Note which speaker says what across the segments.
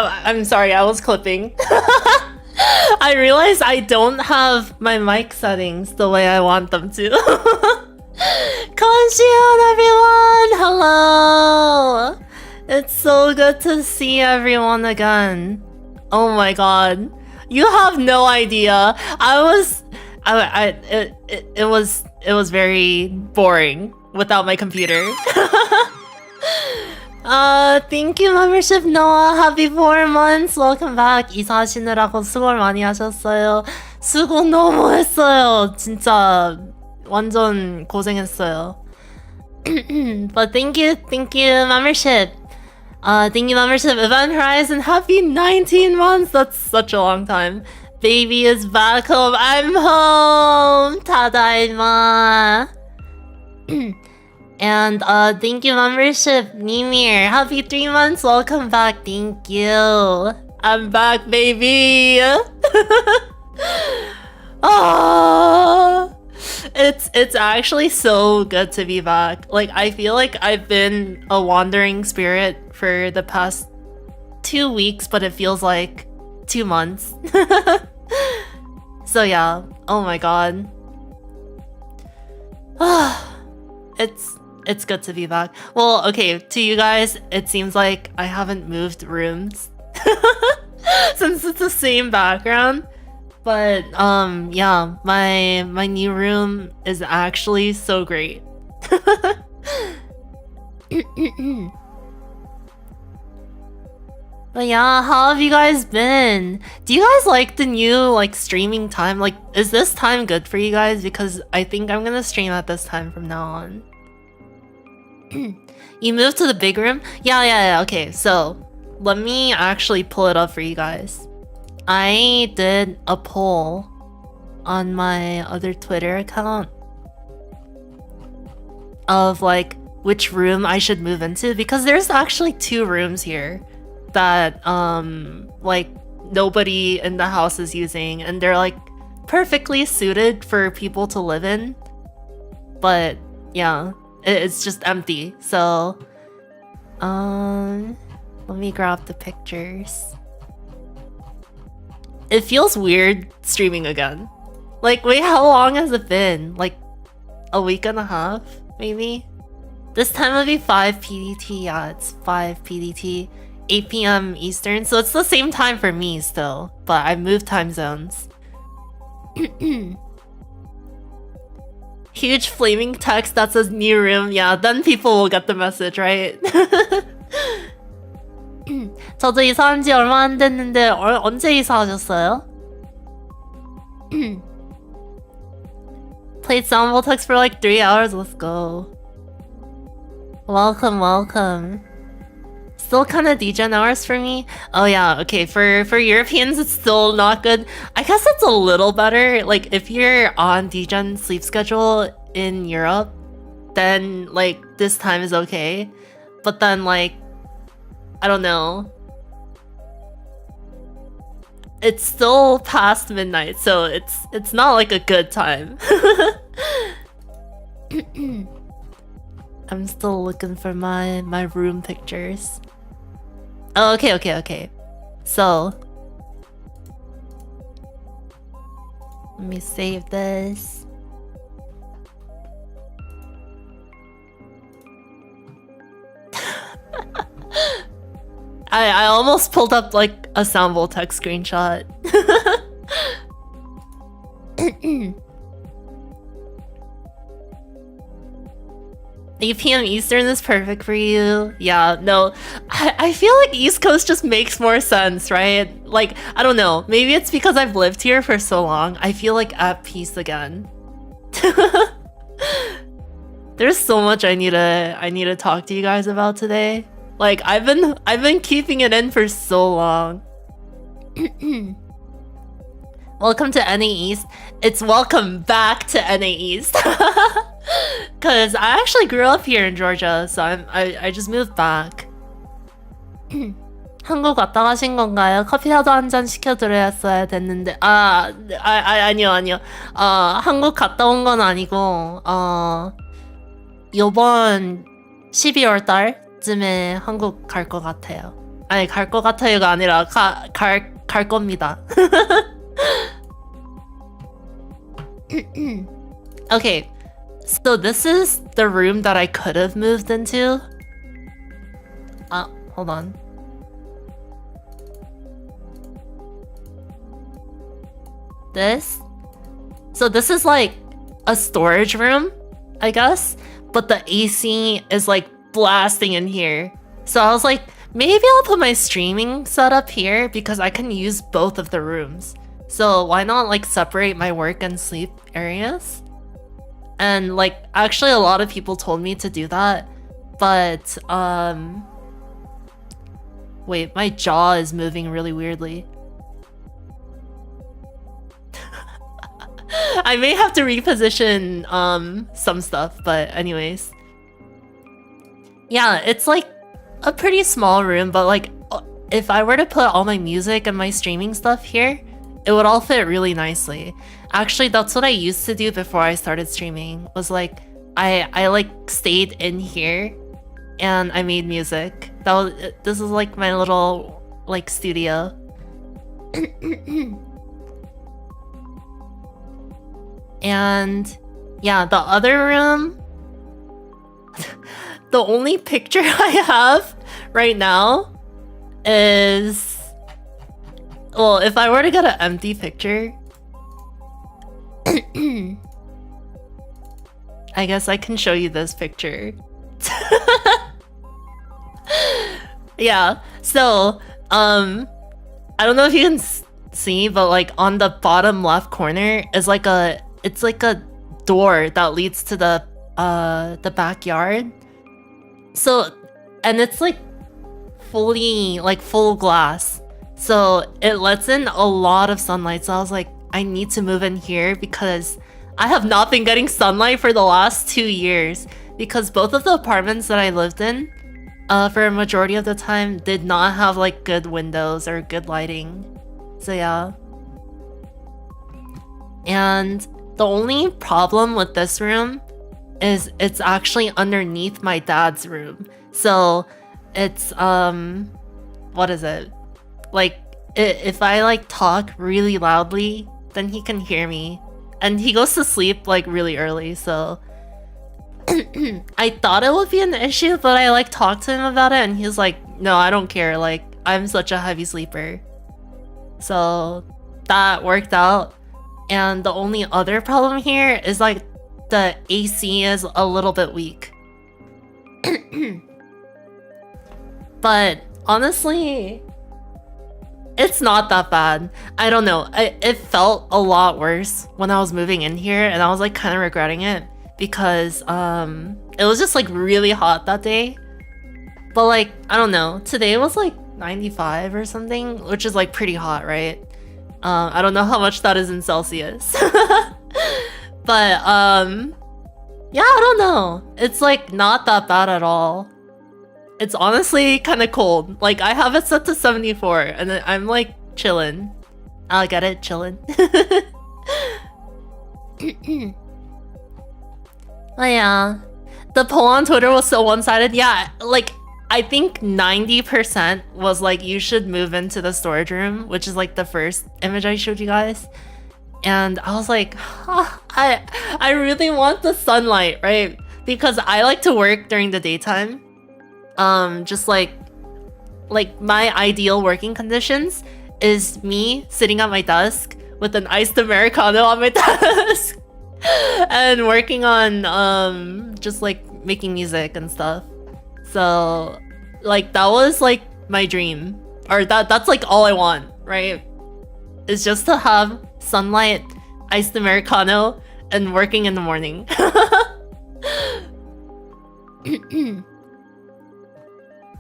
Speaker 1: I'm sorry, I was clipping. I realized I don't have my mic settings the way I want them to. Konnichiwa, everyone! Hello! It's so good to see everyone again. Oh my god. You have no idea. It was very boring without my computer. Thank you, membership Noah. Happy 4 months. Welcome back. 이사하시느라고 수고를 많이 하셨어요. 수고 너무 했어요. 진짜 완전 고생했어요. But thank you, membership. Thank you, membership. Event Horizon, happy 19 months. That's such a long time. Baby is back home. I'm home. Tadaima. And thank you, membership Mimir. Happy 3 months. Welcome back. Thank you. I'm back, baby. Oh, it's actually so good to be back. Like, I feel like I've been a wandering spirit for the past 2 weeks, but it feels like 2 months. So yeah, oh my god. It's good to be back. Well, okay, to you guys, it seems like I haven't moved rooms since it's the same background. But yeah, my new room is actually so great. But yeah, how have you guys been? Do you guys like the new like streaming time? Like, is this time good for you guys? Because I think I'm gonna stream at this time from now on. You moved to the big room? Yeah, okay, so let me actually pull it up for you guys. I did a poll on my other Twitter account of like which room I should move into, because there's actually 2 rooms here that like nobody in the house is using, and they're like perfectly suited for people to live in, but yeah, it's just empty. So let me grab the pictures. It feels weird streaming again. Like, wait, how long has it been? Like a week and a half, maybe? This time it'll be 5 PDT. Yeah, it's 5 PDT, 8 p.m. Eastern. So it's the same time for me still, but I moved time zones. Huge flaming text that says new room. Yeah, then people will get the message, right? 저도 이사한 지 얼마 안 됐는데 언제 이사하셨어요? Played Sound Voltex for like 3 hours. Let's go. Welcome. Still kind of degen hours for me. Oh yeah, okay. For Europeans, it's still not good. I guess it's a little better. Like, if you're on degen sleep schedule in Europe, then like this time is okay. But then like, I don't know. It's still past midnight, so it's not like a good time. I'm still looking for my room pictures. Oh, okay. So let me save this. I almost pulled up like a Sound Voltex screenshot. 8 p.m. Eastern is perfect for you. Yeah, no, I feel like East Coast just makes more sense, right? Like, I don't know, maybe it's because I've lived here for so long. I feel like at peace again. There's so much I need to talk to you guys about today. Like, I've been keeping it in for so long. Welcome to NA East. It's welcome back to NA East. Cause I actually grew up here in Georgia, so I just moved back. 한국 왔다 가신 건가요? 커피라도 한 잔 시켜드렸어야 됐는데. 아니요. 한국 갔다 온 건 아니고, 요번 12월 달쯤에 한국 갈 것 같아요. 아니 갈 것 같아요가 아니라 갈 겁니다. Okay, so this is the room that I could have moved into. Hold on. So this is like a storage room, I guess, but the AC is like blasting in here. So I was like, maybe I'll put my streaming setup here because I can use both of the rooms. So why not like separate my work and sleep areas? And like actually a lot of people told me to do that, but wait, my jaw is moving really weirdly. I may have to reposition some stuff, but anyways. Yeah, it's like a pretty small room, but like if I were to put all my music and my streaming stuff here, it would all fit really nicely. Actually, that's what I used to do before I started streaming. Was like I like stayed in here and I made music. This is like my little like studio. And yeah, the other room, the only picture I have right now is, well, if I were to get an empty picture, I guess I can show you this picture. Yeah, so I don't know if you can see, but like on the bottom left corner is like it's like a door that leads to the backyard. So, and it's like fully like full glass, so it lets in a lot of sunlight. So I was like, I need to move in here because I have not been getting sunlight for the last 2 years because both of the apartments that I lived in for a majority of the time did not have like good windows or good lighting. So yeah. And the only problem with this room is it's actually underneath my dad's room. So it's what is it? Like if I like talk really loudly, then he can hear me. And he goes to sleep like really early, so I thought it would be an issue, but I like talked to him about it and he's like, no, I don't care, like I'm such a heavy sleeper. So that worked out. And the only other problem here is like the AC is a little bit weak. But honestly, it's not that bad. I don't know. It felt a lot worse when I was moving in here and I was like kind of regretting it because it was just like really hot that day. But like, I don't know. Today was like 95 or something, which is like pretty hot, right? I don't know how much that is in Celsius. But yeah, I don't know. It's like not that bad at all. It's honestly kind of cold. Like I have it set to 74 and I'm like chilling. I get it, chilling. Oh yeah, the poll on Twitter was so one-sided. Yeah, like I think 90% was like you should move into the storage room, which is like the first image I showed you guys. And I was like, I really want the sunlight, right? Because I like to work during the daytime. Just like my ideal working conditions is me sitting at my desk with an iced Americano on my desk and working on just like making music and stuff. So like that was like my dream, or that's like all I want, right? Is just to have sunlight, iced Americano, and working in the morning.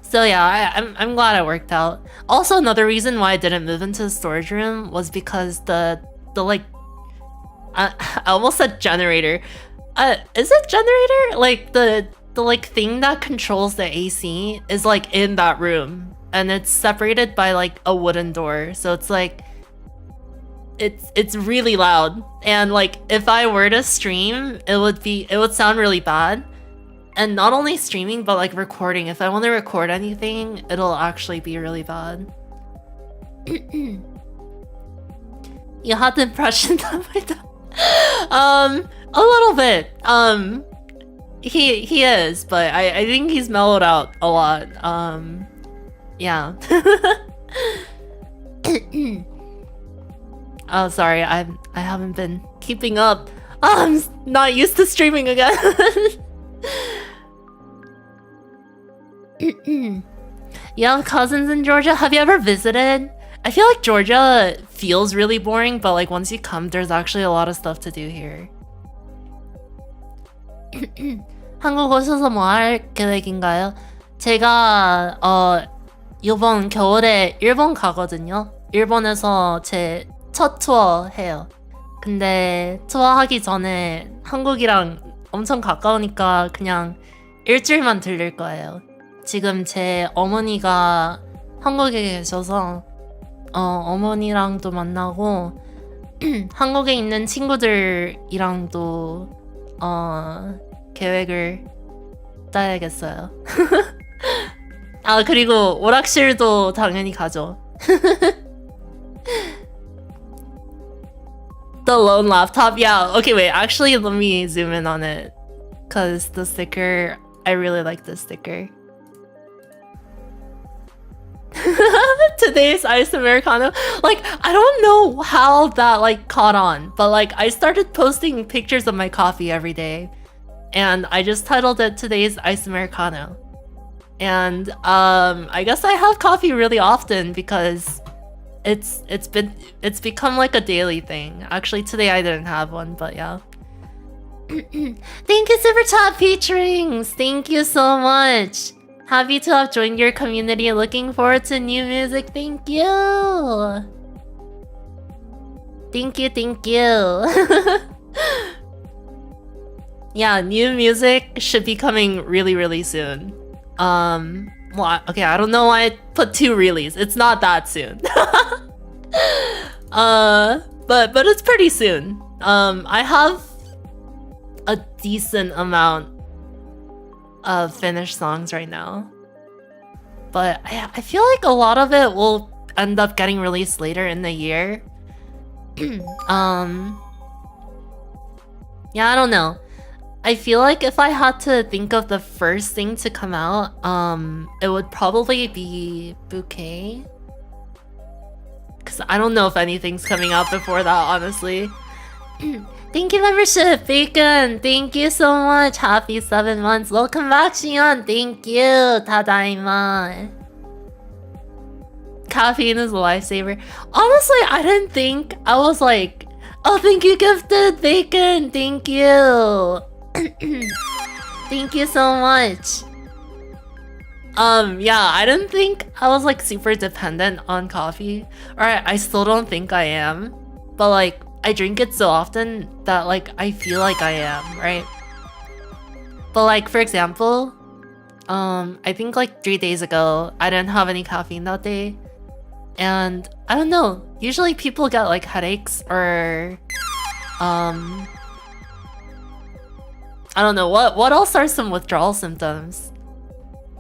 Speaker 1: So yeah, I'm glad it worked out. Also, another reason why I didn't move into the storage room was because the like I almost said generator. Is it generator? Like the like thing that controls the AC is like in that room, and it's separated by like a wooden door. So it's like it's really loud, and like if I were to stream, it would sound really bad. And not only streaming, but like recording. If I want to record anything, it'll actually be really bad. You had the impression that a little bit. He is, but I think he's mellowed out a lot. Yeah. Oh, sorry, I haven't been keeping up. I'm not used to streaming again. You have cousins in Georgia? Have you ever visited? I feel like Georgia feels really boring, but like once you come, there's actually a lot of stuff to do here. 한국 오셔서 뭐 할 계획인가요? 제가 이번 겨울에 일본 가거든요. 일본에서 제 첫 투어 해요. 근데 투어하기 전에 한국이랑 엄청 가까우니까 그냥 일주일만 들릴 거예요. 지금 제 어머니가 한국에 계셔서 어머니랑도 만나고 한국에 있는 친구들이랑도 계획을 짜야겠어요. 아, 그리고 오락실도 당연히 가죠. The lone laptop, yeah. Okay, wait, actually let me zoom in on it, because the sticker, I really like this sticker. Today's iced Americano. Like, I don't know how that like caught on, but like I started posting pictures of my coffee every day, and I just titled it Today's Iced Americano. And I guess I have coffee really often because it's become like a daily thing. Actually, today I didn't have one, but yeah. Thank you, Super Chat featurings. Thank you so much. Happy to have joined your community. Looking forward to new music. Thank you. Thank you, thank you. Yeah, new music should be coming really, really soon. Well, okay, I don't know why I put 2 release. It's not that soon. But it's pretty soon. I have a decent amount of finished songs right now, but I feel like a lot of it will end up getting released later in the year. Yeah, I don't know. I feel like if I had to think of the first thing to come out, it would probably be Bouquet. Because I don't know if anything's coming out before that, honestly. Thank you, membership, Bacon. Thank you so much. Happy 7 months. Welcome back, Shion. Thank you. Tadaima. Caffeine is a lifesaver. Honestly, I didn't think. I was like, oh, thank you, gifted Bacon. Thank you. Thank you so much. Yeah, I didn't think I was like super dependent on coffee. Or I still don't think I am. But like, I drink it so often that like I feel like I am, right? But like, for example, I think like 3 days ago, I didn't have any caffeine that day. And I don't know, usually people get like headaches or I don't know, what else are some withdrawal symptoms?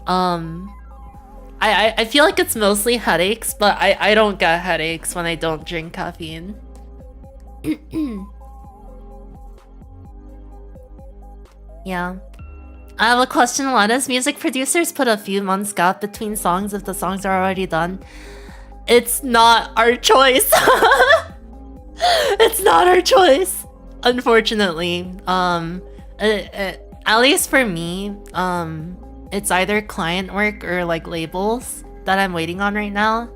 Speaker 1: I feel like it's mostly headaches, but I don't get headaches when I don't drink caffeine. Yeah. I have a question. Why does music producers put a few months gap between songs if the songs are already done? It's not our choice. It's not our choice, unfortunately. At least for me, it's either client work or like labels that I'm waiting on right now.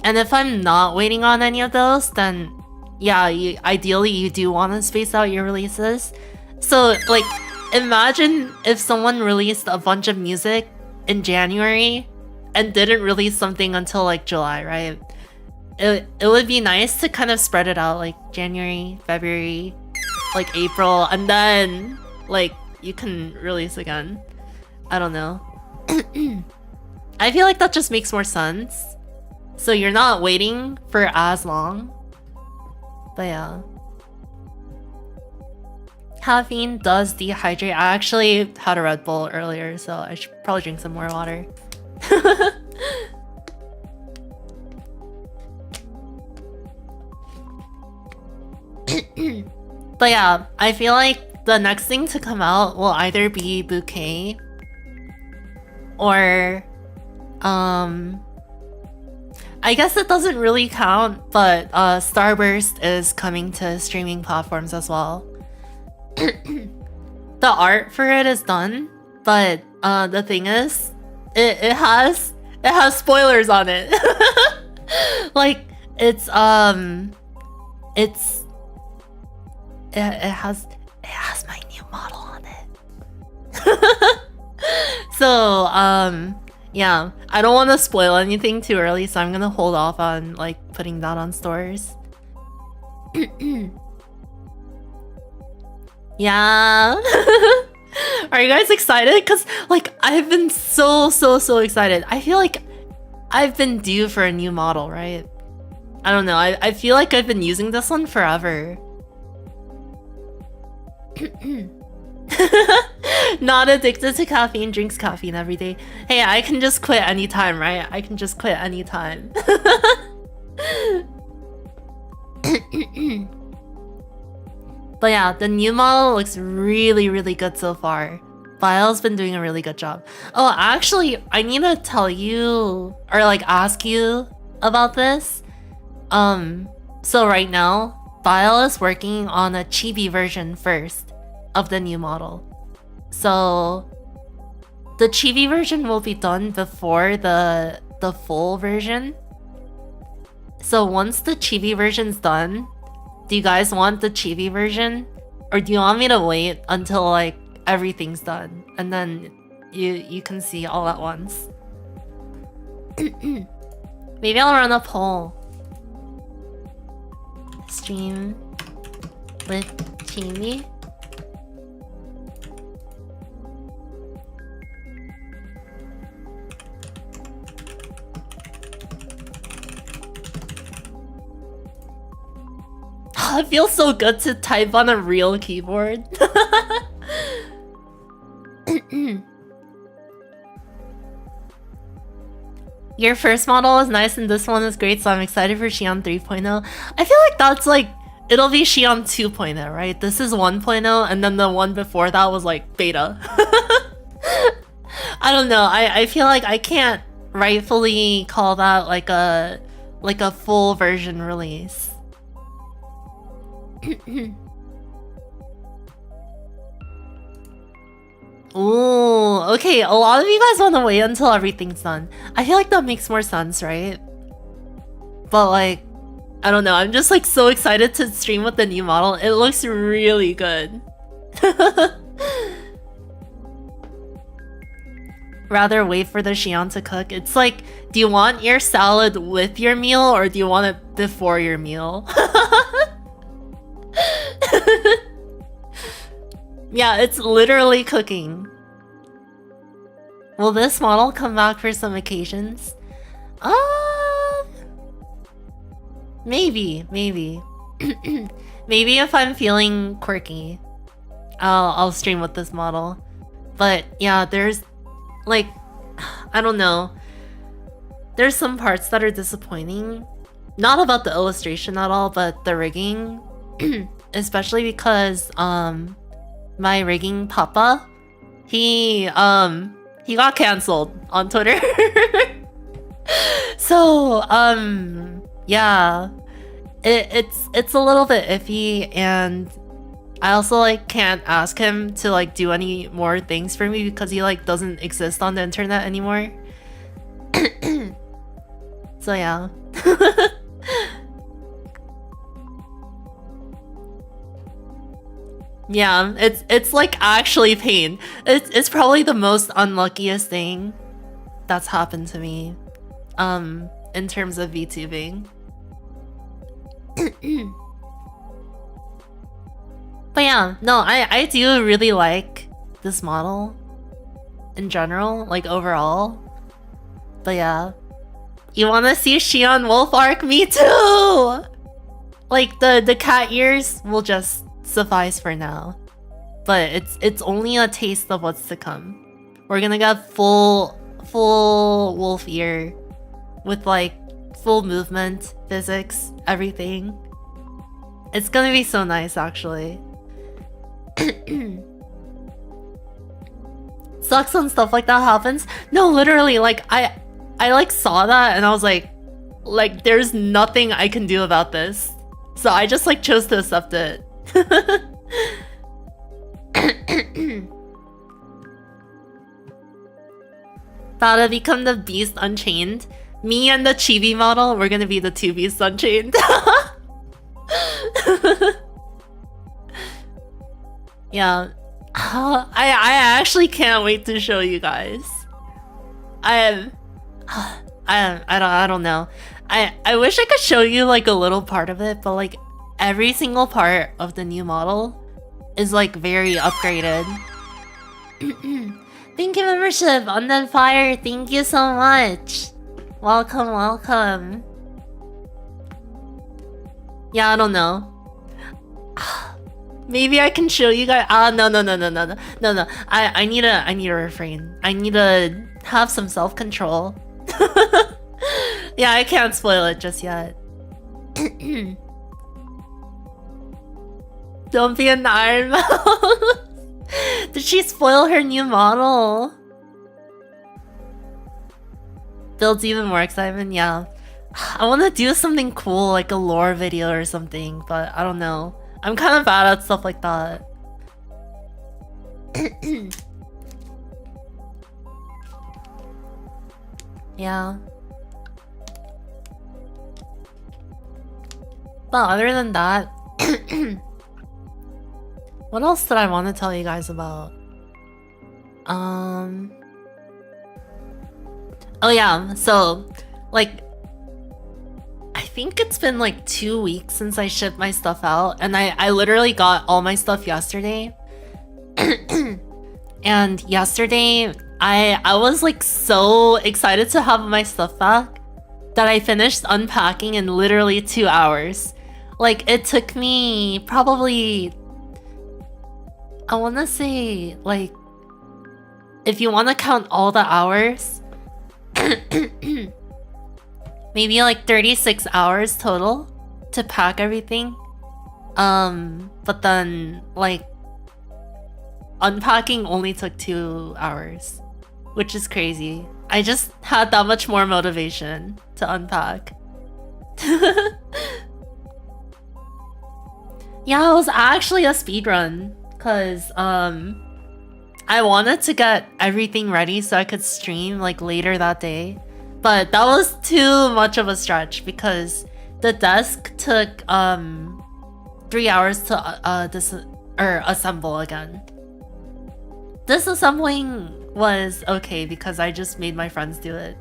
Speaker 1: And if I'm not waiting on any of those, then yeah, ideally you do want to space out your releases. So like, imagine if someone released a bunch of music in January and didn't release something until like July, right? It would be nice to kind of spread it out, like January, February, like April, and then like you can release again. I don't know. I feel like that just makes more sense. So you're not waiting for as long. But yeah. Caffeine does dehydrate. I actually had a Red Bull earlier, so I should probably drink some more water. But yeah, I feel like the next thing to come out will either be Bouquet or I guess it doesn't really count, but Starburst is coming to streaming platforms as well. The art for it is done, but the thing is, it has spoilers on it. Like it has my new model on it. So yeah, I don't want to spoil anything too early, so I'm gonna hold off on like putting that on stores. Yeah. Are you guys excited? Cause like I've been so excited. I feel like I've been due for a new model, right? I don't know. I feel like I've been using this one forever. Not addicted to caffeine, drinks caffeine every day. Hey, I can just quit anytime, right? I can just quit anytime. But yeah, the new model looks really good so far. Vile's been doing a really good job. Oh, actually, I need to tell you or like ask you about this. So right now, Vile is working on a chibi version first of the new model. So the chibi version will be done before the full version. So once the chibi version's done, do you guys want the chibi version? Or do you want me to wait until like everything's done and then you can see all at once? Maybe I'll run a poll. Stream with chibi. It feels so good to type on a real keyboard. Your first model was nice and this one is great, so I'm excited for Xion 3.0. I feel like that's like, it'll be Xion 2.0, right? This is 1.0 and then the one before that was like beta. I don't know, I feel like I can't rightfully call that like a full version release. Ooh, okay, a lot of you guys want to wait until everything's done. I feel like that makes more sense, right? But like, I don't know, I'm just like so excited to stream with the new model. It looks really good. Rather wait for the Xion to cook. It's like, do you want your salad with your meal or do you want it before your meal? Yeah, it's literally cooking. Will this model come back for some occasions? Maybe. Maybe if I'm feeling quirky, I'll stream with this model. But yeah, there's like, I don't know. There's some parts that are disappointing. Not about the illustration at all, but the rigging. Especially because my rigging papa, he got canceled on Twitter. So yeah, it's a little bit iffy, and I also like can't ask him to like do any more things for me because he like doesn't exist on the internet anymore. So yeah. Yeah, it's like actually pain. It's probably the most unluckiest thing that's happened to me in terms of VTubing. But yeah, no, I do really like this model in general, like overall. But yeah, you want to see Xion Wolf arc? Me too. Like the cat ears will just suffice for now. but it's only a taste of what's to come. We're gonna get full wolf ear with like full movement, physics, everything. It's gonna be so nice, actually. Sucks when stuff like that happens. No, literally, like I like saw that and I was like there's nothing I can do about this. So I just like chose to accept it. Gotta become the Beast Unchained. Me and the Chibi model, we're gonna be the two Beasts Unchained. Yeah. I actually can't wait to show you guys. I don't know. I wish I could show you like a little part of it, but like every single part of the new model is like very upgraded. Thank you, membership on the fire. Thank you so much. Welcome, welcome. Yeah, I don't know. Maybe I can show you guys. No. I need a refrain. I need to have some self-control. Yeah, I can't spoil it just yet. Don't be an iron mouse. Did she spoil her new model? Builds even more excitement, yeah. I want to do something cool, like a lore video or something, but I don't know. I'm kind of bad at stuff like that. Yeah. But other than that, what else did I want to tell you guys about? Oh yeah, so like I think it's been like 2 weeks since I shipped my stuff out, and I literally got all my stuff yesterday. And yesterday I was like so excited to have my stuff back that I finished unpacking in literally 2 hours. Like it took me probably, I want to say, like, if you want to count all the hours, maybe like 36 hours total to pack everything. But then like unpacking only took 2 hours, which is crazy. I just had that much more motivation to unpack. Yeah, it was actually a speedrun because I wanted to get everything ready so I could stream like later that day. But that was too much of a stretch because the desk took 3 hours to assemble again. Disassembling was okay because I just made my friends do it.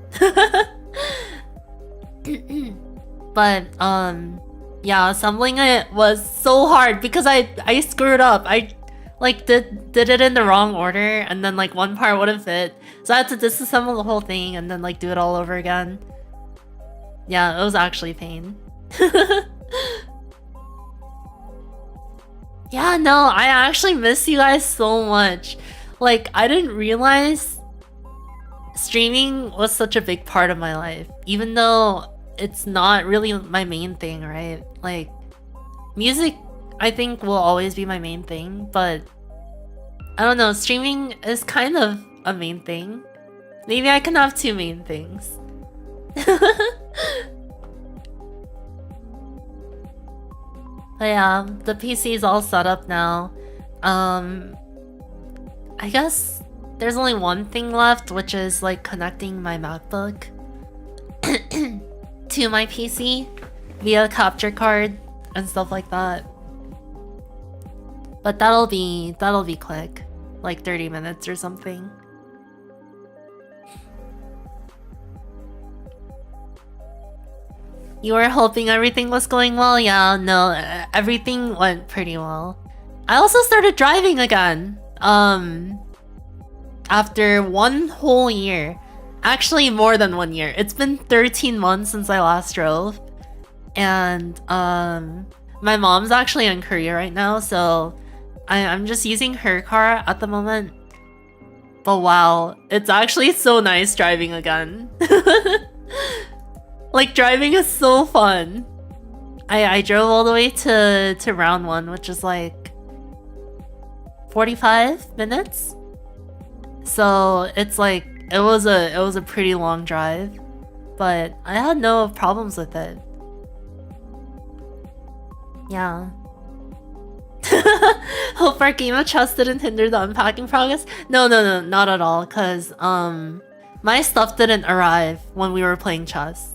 Speaker 1: But yeah, assembling it was so hard because I screwed up. I like did it in the wrong order, and then like one part wouldn't fit, so I had to disassemble the whole thing and then like do it all over again. Yeah, it was actually pain. Yeah, no, I actually miss you guys so much. Like, I didn't realize streaming was such a big part of my life, even though it's not really my main thing, right? Like, music, I think, will always be my main thing, but I don't know, streaming is kind of a main thing. Maybe I can have two main things. But yeah, the PC is all set up now. I guess there's only one thing left, which is like connecting my MacBook to my PC via capture card and stuff like that. But that'll be quick, like 30 minutes or something. You were hoping everything was going well? Yeah, no, everything went pretty well. I also started driving again. After 1 whole year. Actually, more than 1 year. It's been 13 months since I last drove. And my mom's actually in Korea right now, so I'm just using her car at the moment. But wow, it's actually so nice driving again. Like, driving is so fun. I drove all the way to round 1, which is like 45 minutes. So it's like it was a pretty long drive, but I had no problems with it. Yeah. Hope our game of chess didn't hinder the unpacking progress. No, not at all. Cause my stuff didn't arrive when we were playing chess.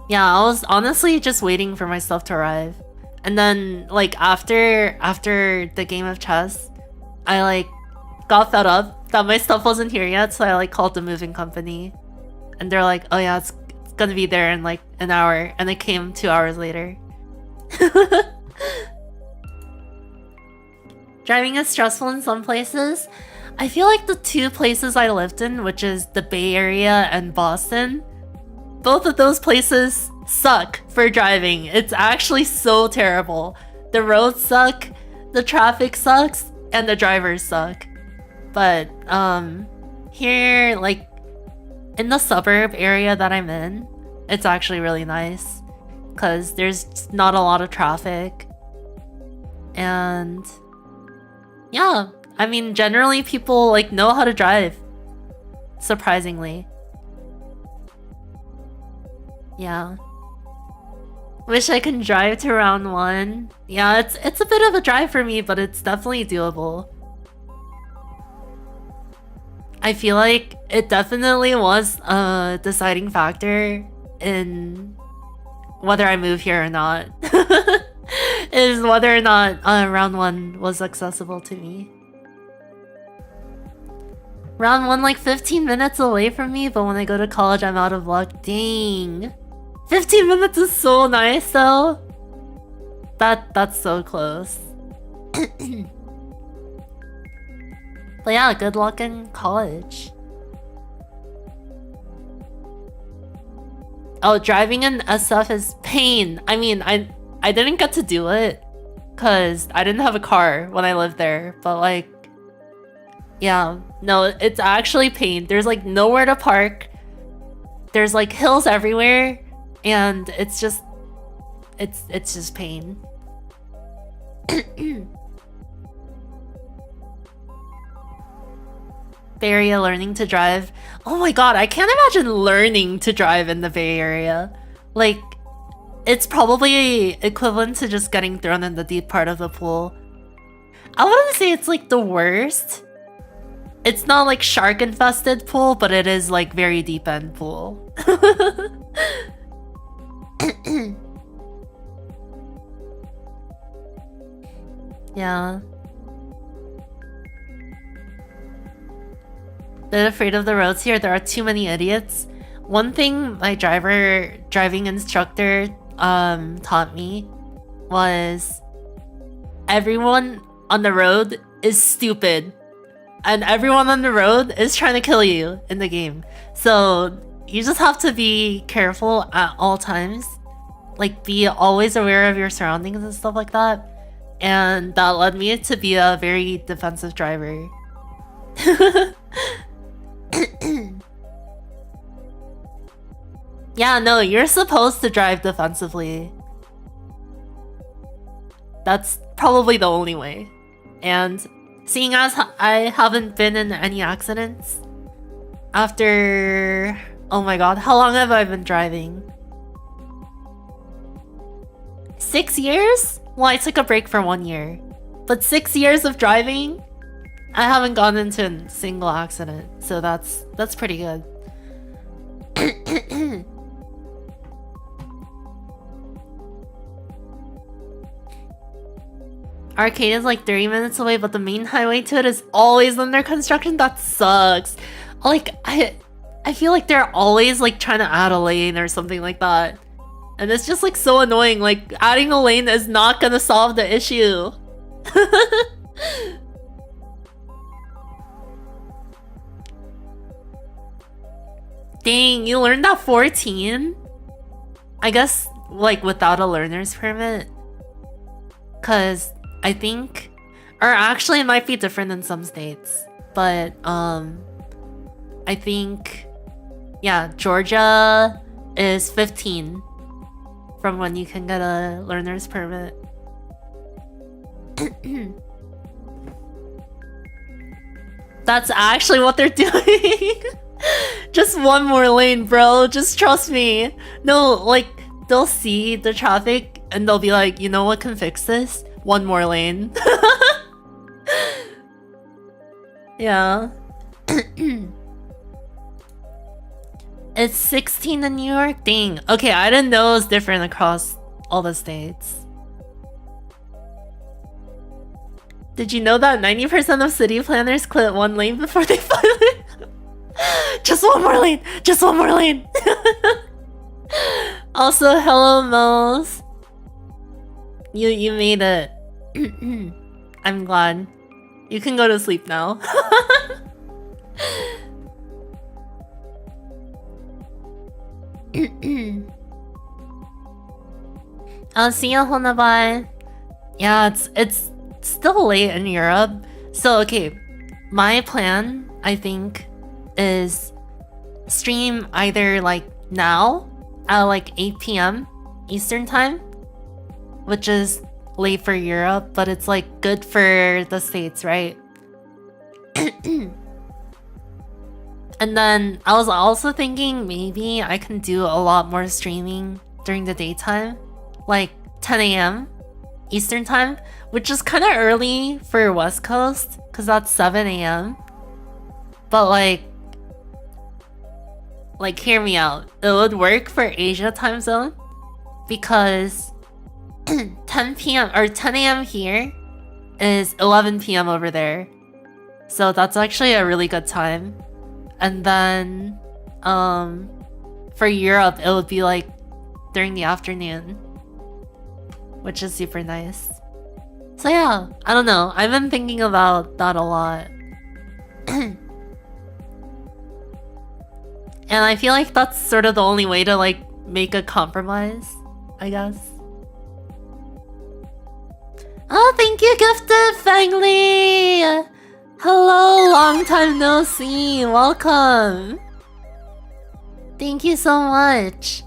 Speaker 1: Yeah, I was honestly just waiting for my stuff to arrive. And then, like, after the game of chess, I, like, got fed up that my stuff wasn't here yet, so I, like, called the moving company. And they're like, oh yeah, it's gonna be there in, like, an hour. And it came 2 hours later. Driving is stressful in some places. I feel like the 2 places I lived in, which is the Bay Area and Boston, both of those places suck for driving. It's actually so terrible. The roads suck, the traffic sucks, and the drivers suck. But here, like, in the suburb area that I'm in, it's actually really nice because there's not a lot of traffic. And yeah, I mean, generally people, like, know how to drive, surprisingly. Yeah. Wish I can drive to round 1. Yeah, it's a bit of a drive for me, but it's definitely doable. I feel like it definitely was a deciding factor in whether I move here or not. Is whether or not round 1 was accessible to me. Round 1 like 15 minutes away from me, but when I go to college I'm out of luck. Dang. 15 minutes is so nice though. That's so close. But yeah, good luck in college. Oh, driving in SF is pain. I mean, I didn't get to do it because I didn't have a car when I lived there, but like, yeah, no, it's actually pain. There's like nowhere to park. There's like hills everywhere, and it's just pain. Bay Area learning to drive. Oh my god, I can't imagine learning to drive in the Bay Area. Like, it's probably equivalent to just getting thrown in the deep part of the pool. I wouldn't say it's like the worst. It's not like shark infested pool, but it is like very deep end pool. Yeah. Bit afraid of the roads here. There are too many idiots. One thing my driving instructor taught me was everyone on the road is stupid. And everyone on the road is trying to kill you in the game. So you just have to be careful at all times. Like, be always aware of your surroundings and stuff like that. And that led me to be a very defensive driver. Yeah, no, you're supposed to drive defensively. That's probably the only way. And seeing as I haven't been in any accidents after... Oh my god, how long have I been driving? 6 years? Well, I took a break for 1 year. But 6 years of driving, I haven't gone into a single accident. So that's pretty good. Arcade is like 30 minutes away, but the main highway to it is always under construction. That sucks. Like, I feel like they're always like trying to add a lane or something like that. And it's just like so annoying. Like, adding a lane is not gonna solve the issue. Dang, you learned at 14? I guess, like, without a learner's permit. Cause I think, or actually it might be different in some states, but I think, yeah, Georgia is 15 from when you can get a learner's permit. That's actually what they're doing. Just one more lane, bro. Just trust me. No, like, they'll see the traffic and they'll be like, you know what can fix this? One more lane. Yeah. It's 16 in New York? Dang. Okay, I didn't know it was different across all the states. Did you know that 90% of city planners quit one lane before they finally... Just one more lane! Just one more lane! Also, hello, Mose. You made it. I'm glad. You can go to sleep now. I'll see you, Honabai. Yeah, it's still late in Europe. So, okay. My plan, I think, is stream either like now at like 8 p.m. Eastern time, which is late for Europe, but it's like good for the States, right? And then I was also thinking maybe I can do a lot more streaming during the daytime, like 10 a.m. Eastern time, which is kind of early for West Coast because that's 7 a.m. But like hear me out. It would work for Asia time zone because 10 p.m. or 10 a.m. here is 11 p.m. over there. So that's actually a really good time. And then for Europe, it would be like during the afternoon, which is super nice. So yeah, I don't know. I've been thinking about that a lot. And I feel like that's sort of the only way to like make a compromise, I guess. Oh, thank you, Gifted Fangly! Hello, long time no see. Welcome. Thank you so much.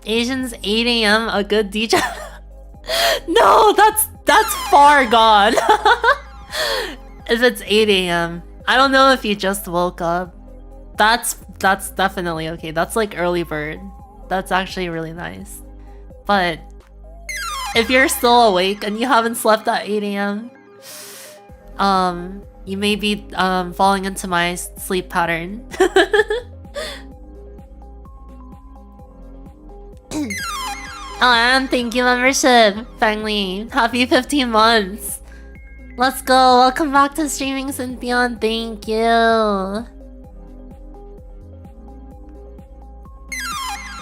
Speaker 1: Asians 8 a.m. a good DJ. No, that's far gone. If it's 8 a.m. I don't know if you just woke up. That's definitely okay. That's like early bird. That's actually really nice. But if you're still awake and you haven't slept at 8 a.m., you may be falling into my sleep pattern. Oh, and thank you, membership, Fangli. Happy 15 months. Let's go. Welcome back to streaming, Synthion. Thank you.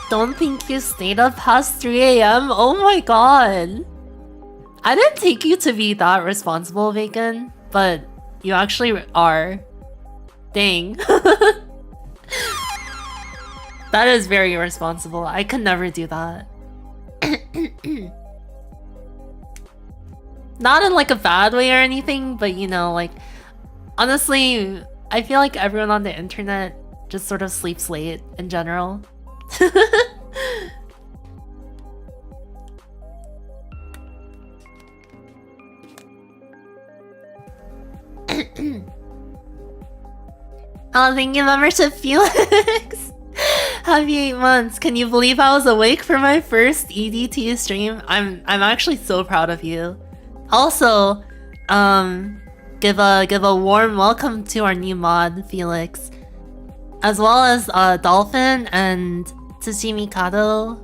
Speaker 1: Don't think you stayed up past 3 a.m. Oh my god. I didn't take you to be that responsible, Bacon, but you actually are. Dang. That is very irresponsible. I could never do that. Not in like a bad way or anything, but you know, like, honestly, I feel like everyone on the internet just sort of sleeps late in general. Oh, thank you, membership, Felix. Happy 8 months. Can you believe I was awake for my first EDT stream? I'm actually so proud of you. Also, give a warm welcome to our new mod, Felix, as well as Dolphin and Tsushimi Kado,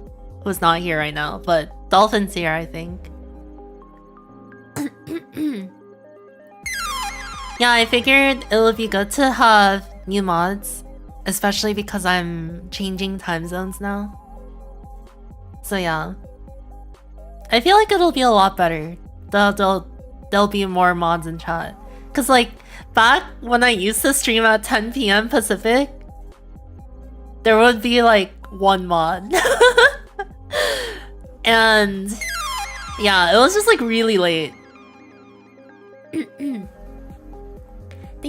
Speaker 1: who's not here right now, but Dolphin's here, I think. Yeah, I figured it would be good to have new mods, especially because I'm changing time zones now. So yeah, I feel like it'll be a lot better. There'll be more mods in chat. Cause like back when I used to stream at 10 p.m. Pacific, there would be like one mod. And yeah, it was just like really late. Thank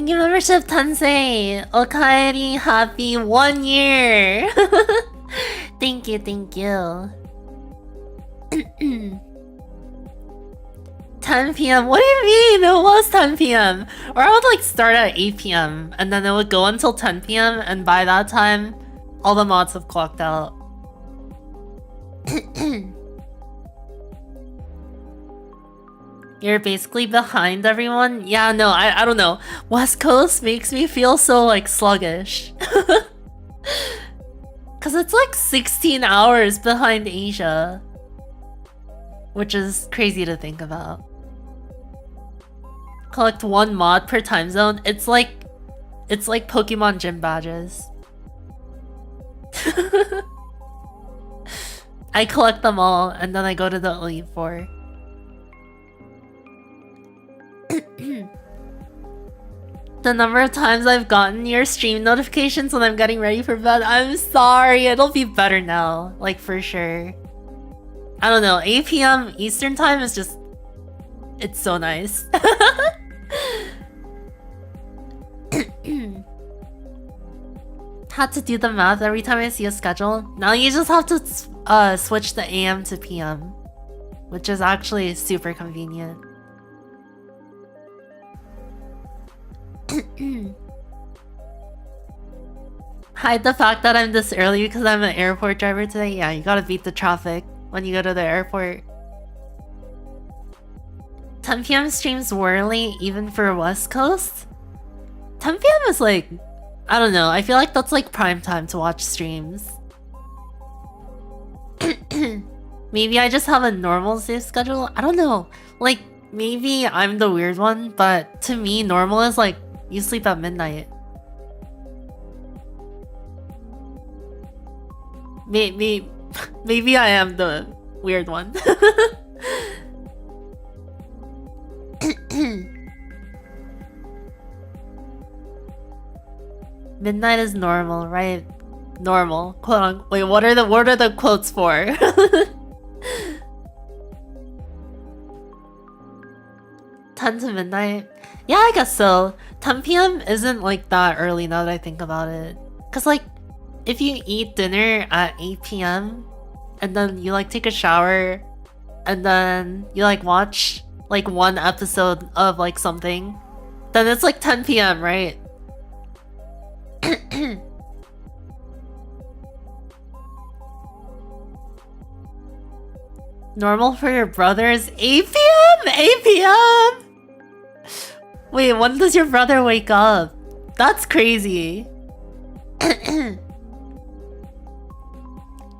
Speaker 1: you, membership Tansei. Okaeri, happy 1 year. Thank you, thank you. 10 p.m. What do you mean? It was 10 p.m. Or I would like start at 8 p.m. and then it would go until 10 p.m. and by that time, all the mods have clocked out. You're basically behind everyone? Yeah, no, I don't know. West Coast makes me feel so like sluggish. Cause it's like 16 hours behind Asia. Which is crazy to think about. Collect 1 mod per time zone. It's like Pokemon gym badges. I collect them all and then I go to the Elite Four. The number of times I've gotten your stream notifications when I'm getting ready for bed, I'm sorry, it'll be better now, like for sure. I don't know, 8 p.m. Eastern time is just... it's so nice. Had to do the math every time I see a schedule. Now you just have to switch the AM to PM, which is actually super convenient. Hide the fact that I'm this early because I'm an airport driver today. Yeah, you gotta beat the traffic when you go to the airport. 10 p.m. streams were late even for West Coast? 10 p.m. is like... I don't know, I feel like that's like prime time to watch streams. Maybe I just have a normal safe schedule? I don't know. Like, maybe I'm the weird one, but to me, normal is like, you sleep at midnight. Maybe I am the weird one. Midnight is normal, right? Normal. Quote unquote. Wait, what are the quotes for? 10 to midnight? Yeah, I guess so. 10 p.m. isn't like that early now that I think about it. Cause like, if you eat dinner at 8 p.m. and then you like take a shower and then you like watch like 1 episode of like something, then it's like 10 p.m., right? Normal for your brother is 8 p.m.? 8 p.m.? Wait, when does your brother wake up? That's crazy.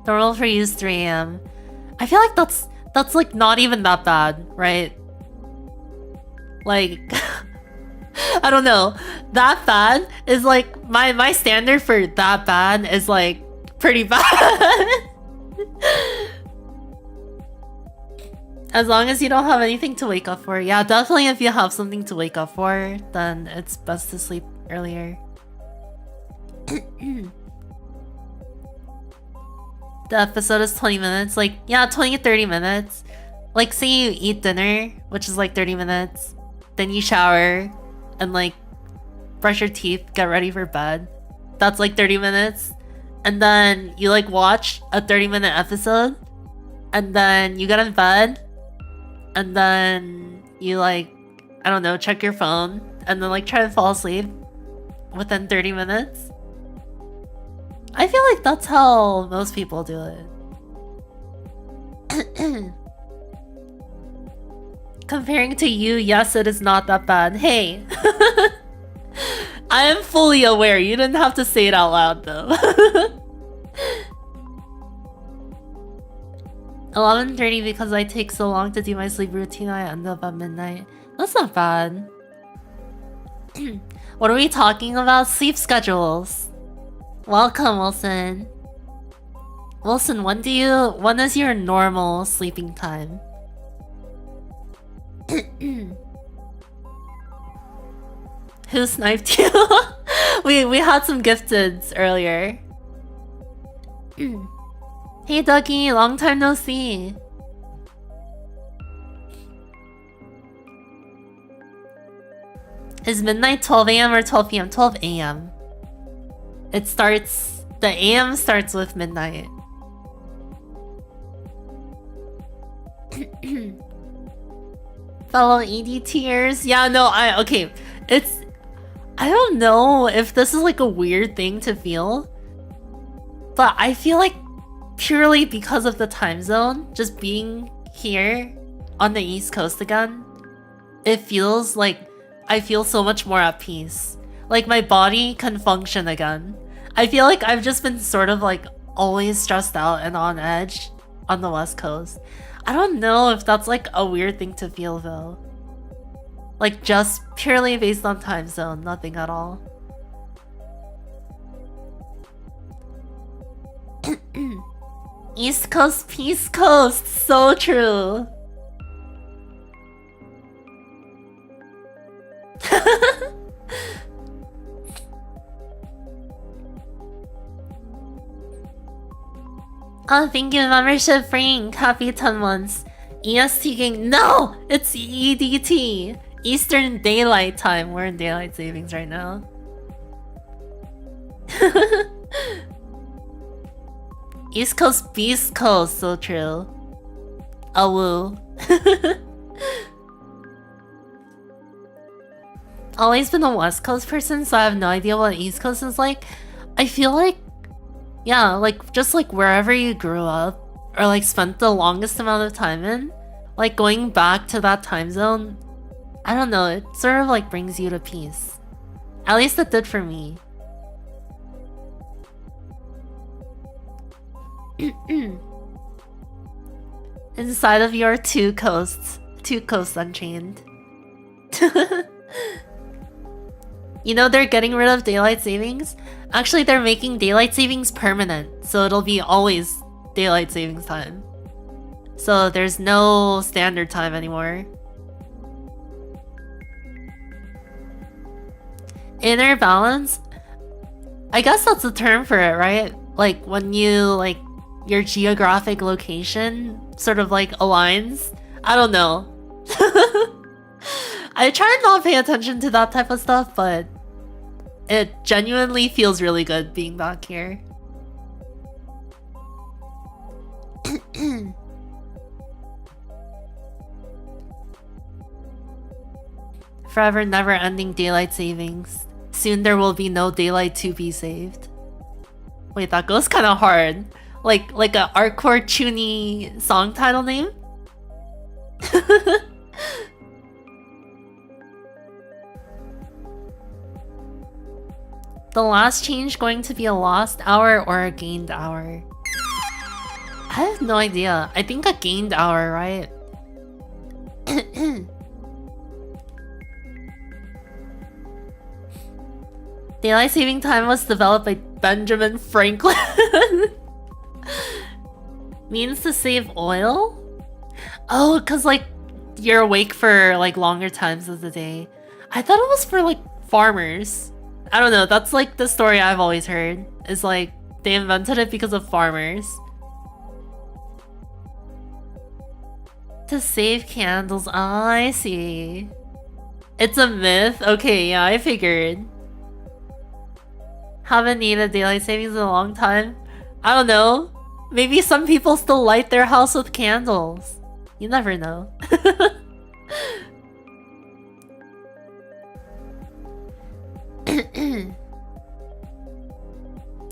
Speaker 1: Normal for you is 3 a.m. I feel like that's like not even that bad, right? Like I don't know. That bad is like my standard for that bad is like pretty bad. As long as you don't have anything to wake up for. Yeah, definitely if you have something to wake up for, then it's best to sleep earlier. The episode is 20 minutes. Like, yeah, 20 to 30 minutes. Like, say you eat dinner, which is like 30 minutes. Then you shower and like brush your teeth, get ready for bed. That's like 30 minutes. And then you like watch a 30-minute episode. And then you get in bed. And then you like, I don't know, check your phone. And then like try to fall asleep within 30 minutes. I feel like that's how most people do it. Comparing to you, yes, it is not that bad. Hey! I am fully aware. You didn't have to say it out loud though. 11:30 because I take so long to do my sleep routine, I end up at midnight. That's not bad. What are we talking about? Sleep schedules. Welcome, Wilson. Wilson, when is your normal sleeping time? Who sniped you? we had some gifteds earlier. Hey Dougie, long time no see. Is midnight 12 a.m. or 12 p.m.? 12 a.m. It starts... The a.m. starts with midnight. Fellow EDTers? Yeah, no, okay. It's... I don't know if this is like a weird thing to feel. But I feel like purely because of the time zone, just being here on the East Coast again, it feels like I feel so much more at peace. Like my body can function again. I feel like I've just been sort of like always stressed out and on edge on the West Coast. I don't know if that's like a weird thing to feel though. Like just purely based on time zone, nothing at all. East Coast, Peace Coast, so true. Oh, thank you, membership Frank. Happy 10 months. EST gang. No! It's EDT. Eastern Daylight Time. We're in daylight savings right now. East Coast, Beast Coast. So true. Awoo. Always been a West Coast person, so I have no idea what East Coast is like. I feel like, yeah, like just like wherever you grew up or like spent the longest amount of time in, like going back to that time zone, I don't know, it sort of like brings you to peace. At least it did for me. Inside of your two coasts unchained. You know they're getting rid of daylight savings? Actually, they're making daylight savings permanent, so it'll be always daylight savings time. So there's no standard time anymore. Inner balance? I guess that's the term for it, right? Like when you, like, your geographic location sort of like aligns? I don't know. I try and not pay attention to that type of stuff, but it genuinely feels really good being back here. Forever never ending daylight savings. Soon there will be no daylight to be saved. Wait, that goes kind of hard. Like a hardcore chuny song title name? The last change going to be a lost hour or a gained hour? I have no idea. I think a gained hour, right? Daylight saving time was developed by Benjamin Franklin. Means to save oil? Oh, cause like you're awake for like longer times of the day. I thought it was for like farmers. I don't know, that's like the story I've always heard. Is like they invented it because of farmers. To save candles. Oh, I see. It's a myth? Okay, yeah, I figured. Haven't needed daylight savings in a long time. I don't know. Maybe some people still light their house with candles. You never know.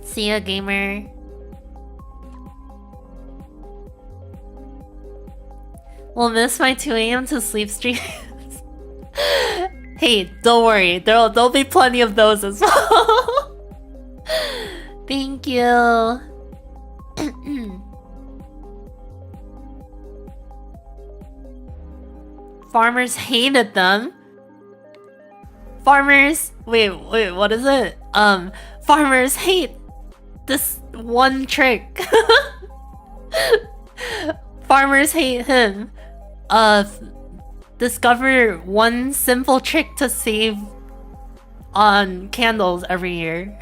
Speaker 1: See ya, gamer. We'll miss my 2 a.m. to sleep streams. Hey, don't worry. There'll be plenty of those as well. Thank you. Farmers hated them. Farmers... Wait, what is it? Farmers hate this one trick. Farmers hate him. Discover one simple trick to save on candles every year.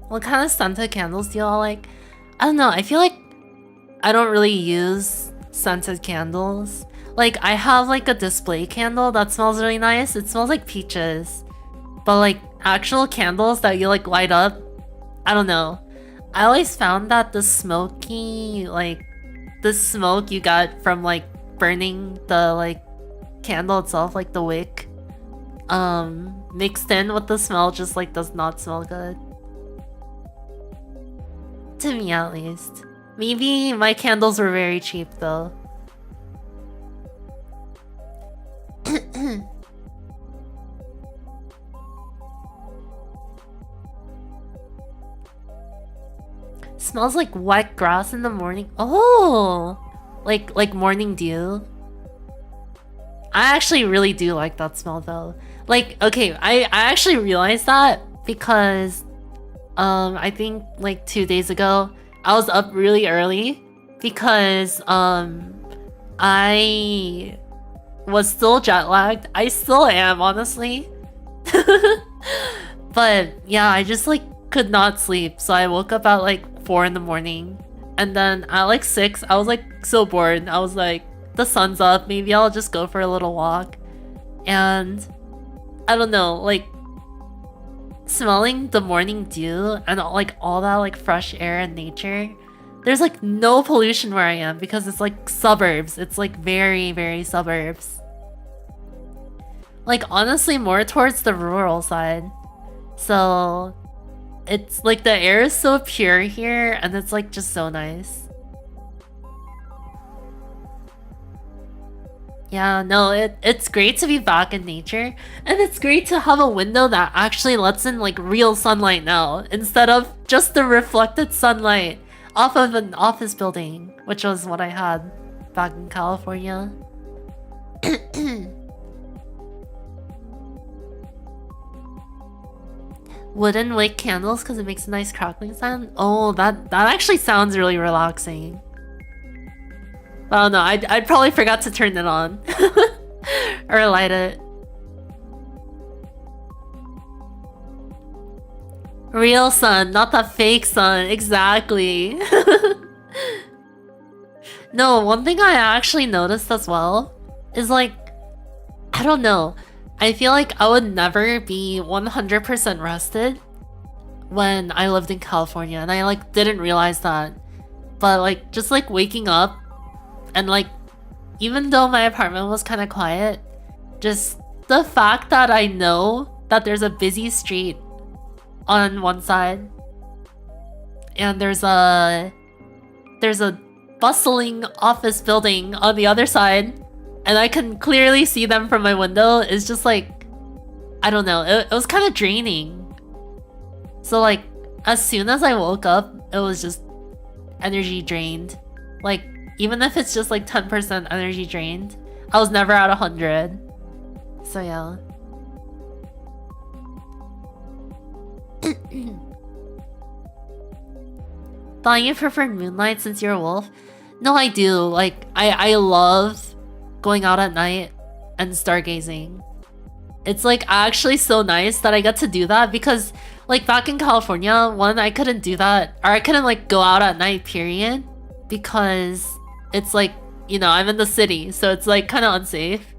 Speaker 1: What kind of scented candles do y'all like? I don't know, I feel like I don't really use scented candles. Like, I have like a display candle that smells really nice. It smells like peaches. But like actual candles that you like light up, I don't know. I always found that the smoky, like the smoke you got from like burning the like candle itself, like the wick, mixed in with the smell just like does not smell good. To me at least. Maybe my candles were very cheap though. Smells like wet grass in the morning. Oh, like morning dew. I actually really do like that smell though. Like, okay, I actually realized that because I think like 2 days ago I was up really early because I was still jet lagged. I still am, honestly. But yeah, I just like could not sleep, so I woke up at like 4 in the morning, and then at like 6 I was like so bored. I was like, the sun's up, maybe I'll just go for a little walk. And I don't know, like smelling the morning dew and like all that like fresh air and nature. There's like no pollution where I am because it's like suburbs. It's like very, very suburbs. Like honestly more towards the rural side. So it's like the air is so pure here and it's like just so nice. Yeah, no, it's great to be back in nature, and it's great to have a window that actually lets in like real sunlight now, instead of just the reflected sunlight off of an office building, which was what I had back in California. Wooden wick candles because it makes a nice crackling sound. Oh, that actually sounds really relaxing. I don't know, I'd probably forgot to turn it on. Or light it. Real sun, not the fake sun. Exactly. No, one thing I actually noticed as well is like, I don't know. I feel like I would never be 100% rested when I lived in California, and I like didn't realize that. But like just like waking up and like, even though my apartment was kind of quiet, just the fact that I know that there's a busy street on one side and there's a bustling office building on the other side, and I can clearly see them from my window, is just like, I don't know, it was kind of draining. So like, as soon as I woke up, it was just energy drained. Like, even if it's just like 10% energy drained, I was never at 100. So yeah. Thought you preferred moonlight since you're a wolf? No, I do. Like, I love going out at night and stargazing. It's like actually so nice that I get to do that, because like back in California, one, I couldn't do that, or I couldn't like go out at night, period, because it's like, you know, I'm in the city, so it's like kind of unsafe.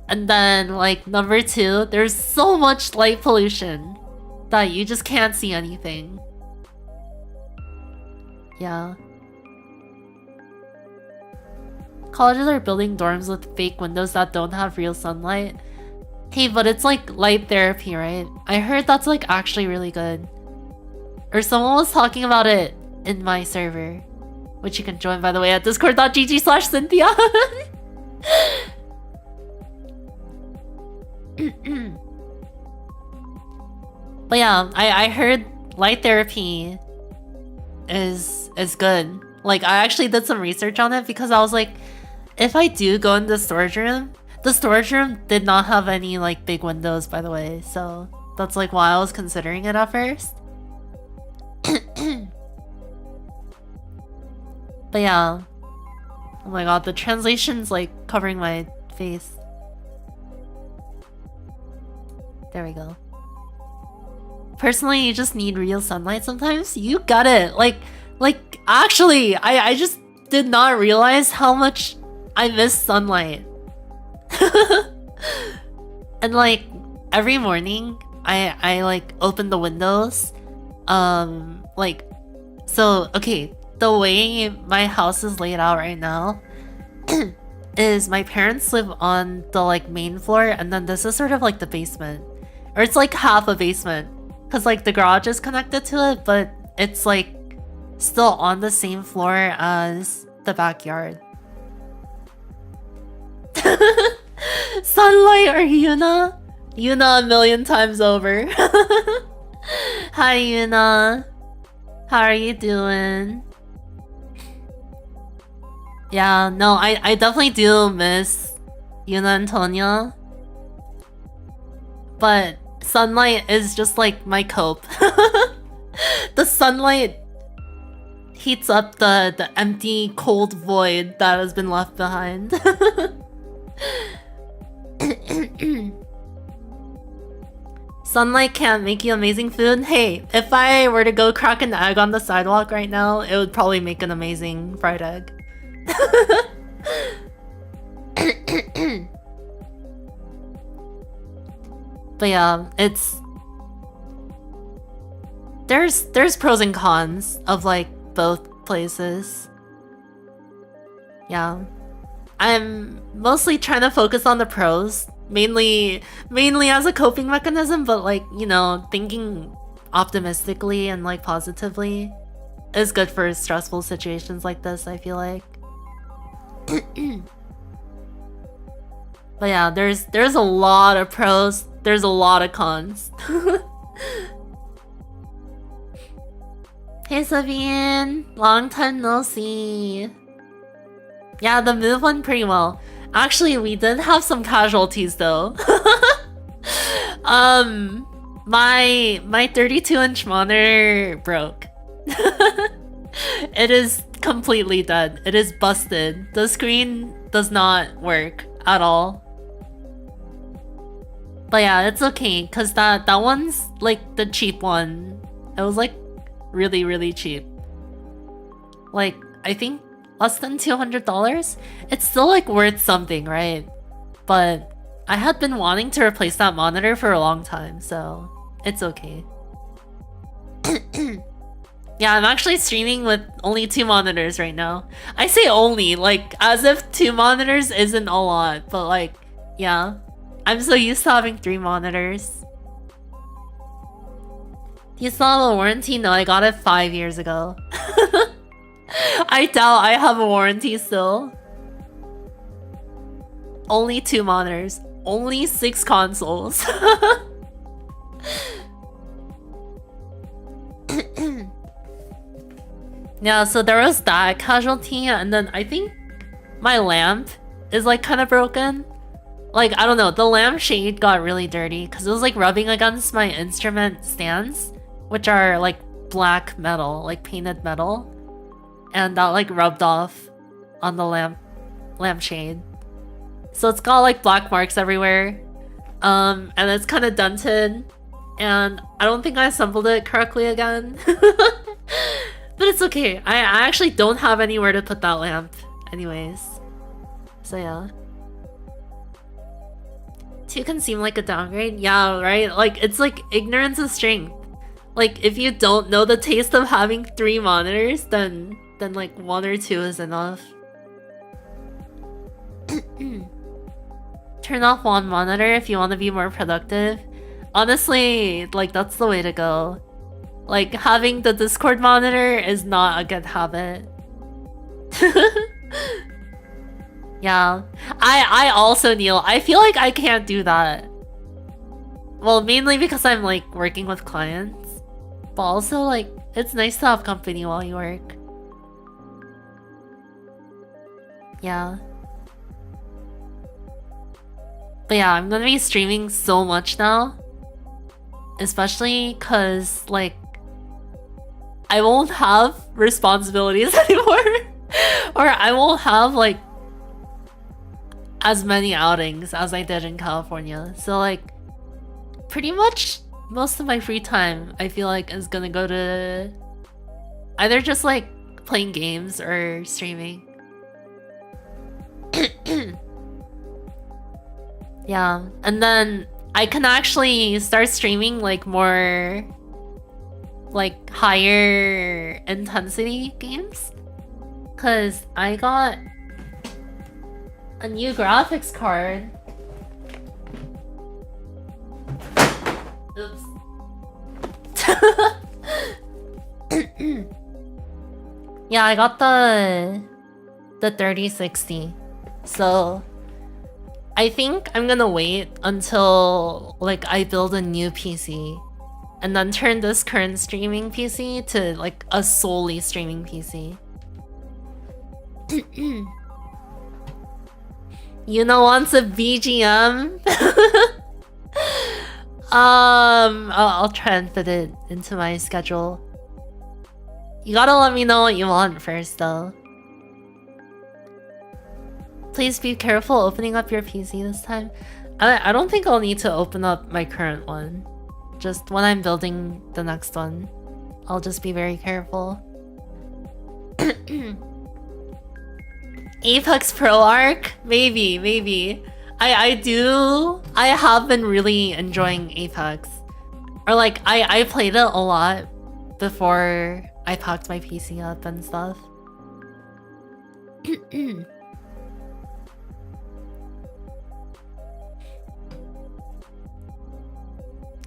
Speaker 1: And then like number two, there's so much light pollution that you just can't see anything. Yeah. Colleges are building dorms with fake windows that don't have real sunlight. Hey, but it's like light therapy, right? I heard that's like actually really good. Or someone was talking about it in my server, which you can join, by the way, at discord.gg/Synthion. But yeah, I heard light therapy is good. Like, I actually did some research on it because I was like, if I do go in the storage room did not have any like big windows, by the way, so that's like why I was considering it at first. But yeah, oh my god, the translation's like covering my face. There we go. Personally, you just need real sunlight sometimes. You got it. Like actually, I just did not realize how much I miss sunlight. And like every morning I like open the windows. Like, so okay, the way my house is laid out right now is my parents live on the like main floor, and then this is sort of like the basement, or it's like half a basement, because like the garage is connected to it, but it's like still on the same floor as the backyard. Sunlight or Yuna? Yuna a million times over. Hi Yuna. How are you doing? Yeah, no, I definitely do miss Yuna and Tonya. But sunlight is just like my cope. The sunlight heats up the empty, cold void that has been left behind. Sunlight can't make you amazing food? Hey, if I were to go crack an egg on the sidewalk right now, it would probably make an amazing fried egg. But yeah, it's... There's pros and cons of like both places. Yeah. I'm mostly trying to focus on the pros, mainly as a coping mechanism, but like, you know, thinking optimistically and like positively is good for stressful situations like this, I feel like. But yeah, there's a lot of pros, there's a lot of cons. Hey Sabine, long time no see. Yeah, the move went pretty well. Actually, we did have some casualties though. My 32-inch monitor broke. It is completely dead. It is busted. The screen does not work at all. But yeah, it's okay, cause that one's like the cheap one. It was like really, really cheap. Like, I think less than $200? It's still like worth something, right? But I had been wanting to replace that monitor for a long time, so it's okay. Yeah, I'm actually streaming with only 2 monitors right now. I say only, like, as if 2 monitors isn't a lot, but like, yeah. I'm so used to having 3 monitors. Do you still have a warranty? No, I got it 5 years ago. I doubt I have a warranty still. Only 2 monitors. Only 6 consoles. Yeah, so there was that casualty, and then I think my lamp is like kind of broken. Like, I don't know, the lamp shade got really dirty because it was like rubbing against my instrument stands, which are like black metal, like painted metal. And that like rubbed off on the lamp shade. So it's got like black marks everywhere. And it's kind of dented. And I don't think I assembled it correctly again. But it's okay. I actually don't have anywhere to put that lamp anyways. So yeah. 2 can seem like a downgrade. Yeah, right? Like, it's like ignorance is strength. Like, if you don't know the taste of having 3 monitors, then like 1 or 2 is enough. Turn off one monitor if you want to be more productive. Honestly, like, that's the way to go. Like, having the Discord monitor is not a good habit. Yeah. I also kneel. I feel like I can't do that. Well, mainly because I'm like working with clients. But also like, it's nice to have company while you work. Yeah. But yeah, I'm gonna be streaming so much now. Especially cause like, I won't have responsibilities anymore. Or I won't have like as many outings as I did in California. So like, pretty much most of my free time I feel like is gonna go to either just like playing games or streaming. Yeah, and then I can actually start streaming like more like higher intensity games, cause I got a new graphics card. Oops. Yeah, I got the 3060. So I think I'm gonna wait until like I build a new PC and then turn this current streaming PC to like a solely streaming PC. Yuna wants a BGM. I'll try and fit it into my schedule. You gotta let me know what you want first, though. Please be careful opening up your PC this time. I don't think I'll need to open up my current one. Just when I'm building the next one, I'll just be very careful. Apex Pro Arc? Maybe. I have been really enjoying Apex. Or like, I played it a lot before I packed my PC up and stuff.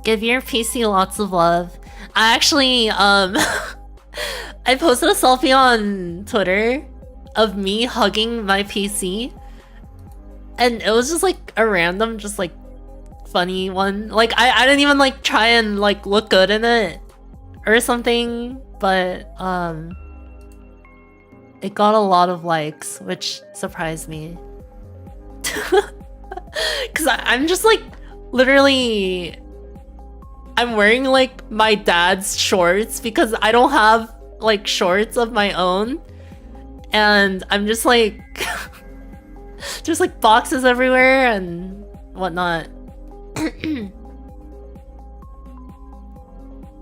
Speaker 1: Give your PC lots of love. I actually, I posted a selfie on Twitter of me hugging my PC. And it was just like a random, just like funny one. Like I didn't even like try and like look good in it or something, but it got a lot of likes, which surprised me. Cause I'm just like literally, I'm wearing like my dad's shorts because I don't have like shorts of my own, and I'm just like there's like boxes everywhere and whatnot.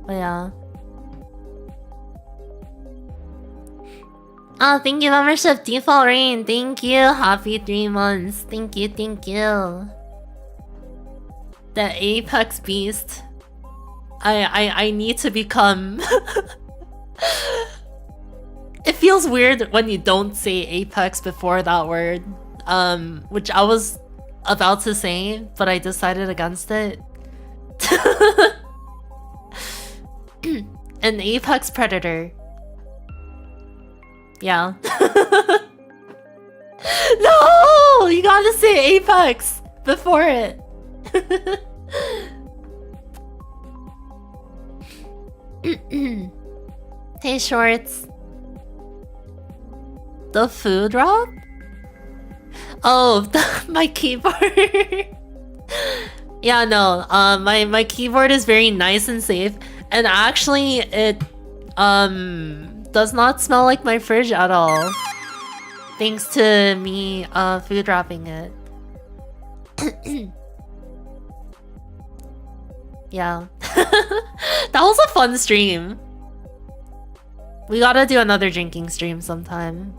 Speaker 1: But yeah. Oh, thank you, membership, Default Rain. Thank you. Happy 3 months. Thank you. The Apex Beast. I need to become... It feels weird when you don't say Apex before that word. Which I was about to say, but I decided against it. An Apex Predator. Yeah. No! You gotta say Apex before it. Hey, Shorts. The food drop? Oh, my keyboard. Yeah, no. My keyboard is very nice and safe, and actually, it does not smell like my fridge at all. Thanks to me food dropping it. Yeah. That was a fun stream. We gotta do another drinking stream sometime.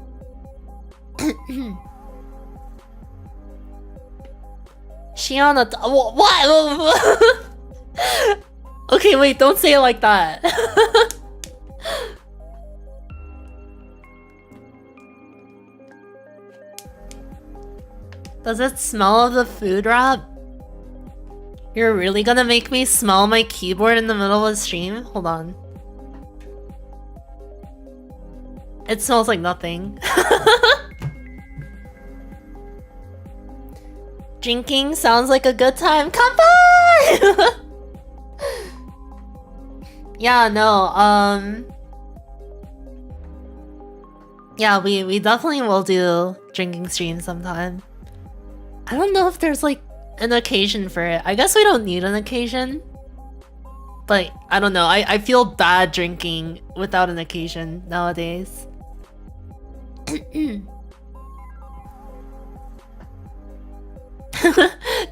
Speaker 1: Shiana, what? Okay, wait, don't say it like that. Does it smell of the food wrap? You're really gonna make me smell my keyboard in the middle of a stream? Hold on. It smells like nothing. Drinking sounds like a good time. Kanpai! Yeah, no, yeah, we definitely will do drinking streams sometime. I don't know if there's like an occasion for it. I guess we don't need an occasion. But I don't know, I feel bad drinking without an occasion nowadays.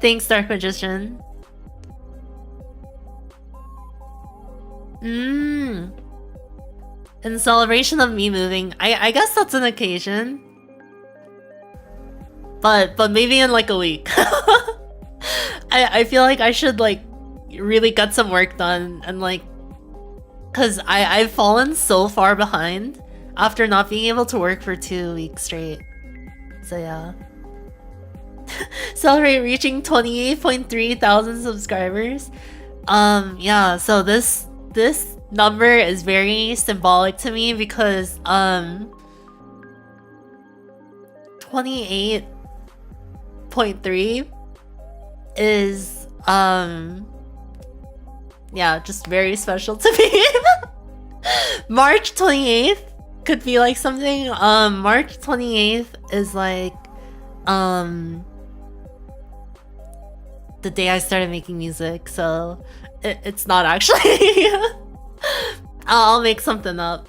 Speaker 1: Thanks, Dark Magician. In celebration of me moving, I guess that's an occasion. But maybe in like a week. I feel like I should like really get some work done and like, cause I've fallen so far behind after not being able to work for 2 weeks straight. So yeah. Celebrate reaching 28.3 thousand subscribers. Yeah, so this number is very symbolic to me because 28.3 is yeah, just very special to me. March 28th could be like something. March 28th is like the day I started making music, so it's not actually. I'll make something up.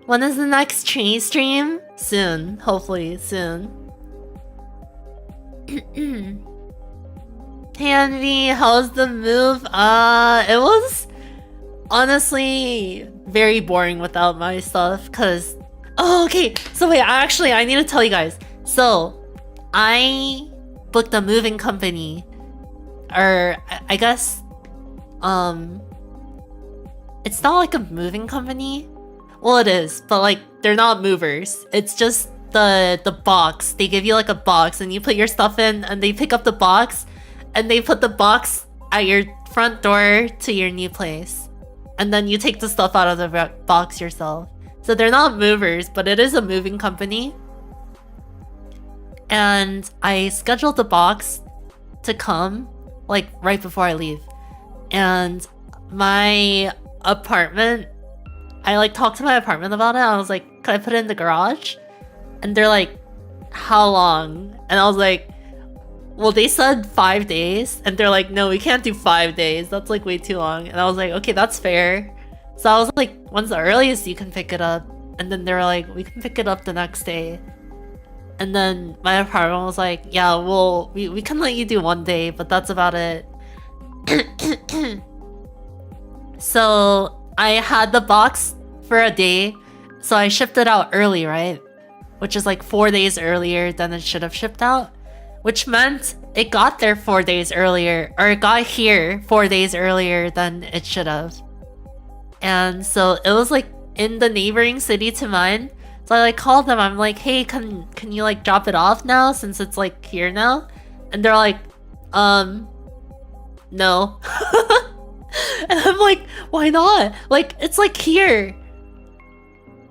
Speaker 1: When is the next tree stream? Soon, hopefully soon. Hanvi, how's the move? It was honestly very boring without my stuff, cause okay. So wait, I need to tell you guys. So I booked a moving company, or I guess it's not like a moving company. Well, it is, but like they're not movers. It's just the box. They give you like a box and you put your stuff in and they pick up the box and they put the box at your front door to your new place. And then you take the stuff out of the box yourself. So they're not movers, but it is a moving company. And I scheduled the box to come like right before I leave. And my apartment, I like talked to my apartment about it. I was like, can I put it in the garage? And they're like, how long? And I was like, well, they said 5 days. And they're like, no, we can't do 5 days. That's like way too long. And I was like, okay, that's fair. So I was like, when's the earliest you can pick it up? And then they were like, we can pick it up the next day. And then my apartment was like, yeah, well, we can let you do 1 day, but that's about it. So I had the box for a day, so I shipped it out early, right? Which is like 4 days earlier than it should have shipped out. Which meant it got there 4 days earlier, or it got here 4 days earlier than it should have. And so it was like in the neighboring city to mine. So I like called them. I'm like, hey, can you like drop it off now since it's like here now? And they're like, no. And I'm like, why not? Like, it's like here.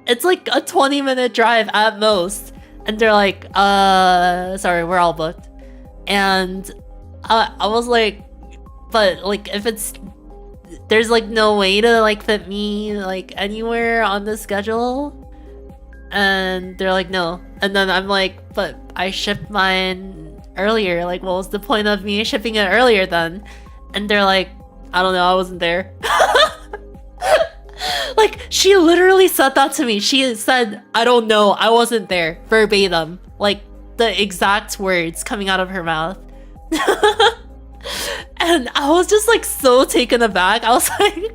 Speaker 1: It's like a 20-minute drive at most. And they're like, sorry, we're all booked. And I was like, but like if there's like no way to like fit me like anywhere on the schedule. And they're like, no. And then I'm like, but I shipped mine earlier. Like, what was the point of me shipping it earlier then? And they're like, I don't know, I wasn't there. Like, she literally said that to me. She said, I don't know, I wasn't there. Verbatim. Like, the exact words coming out of her mouth. And I was just like so taken aback. I was like,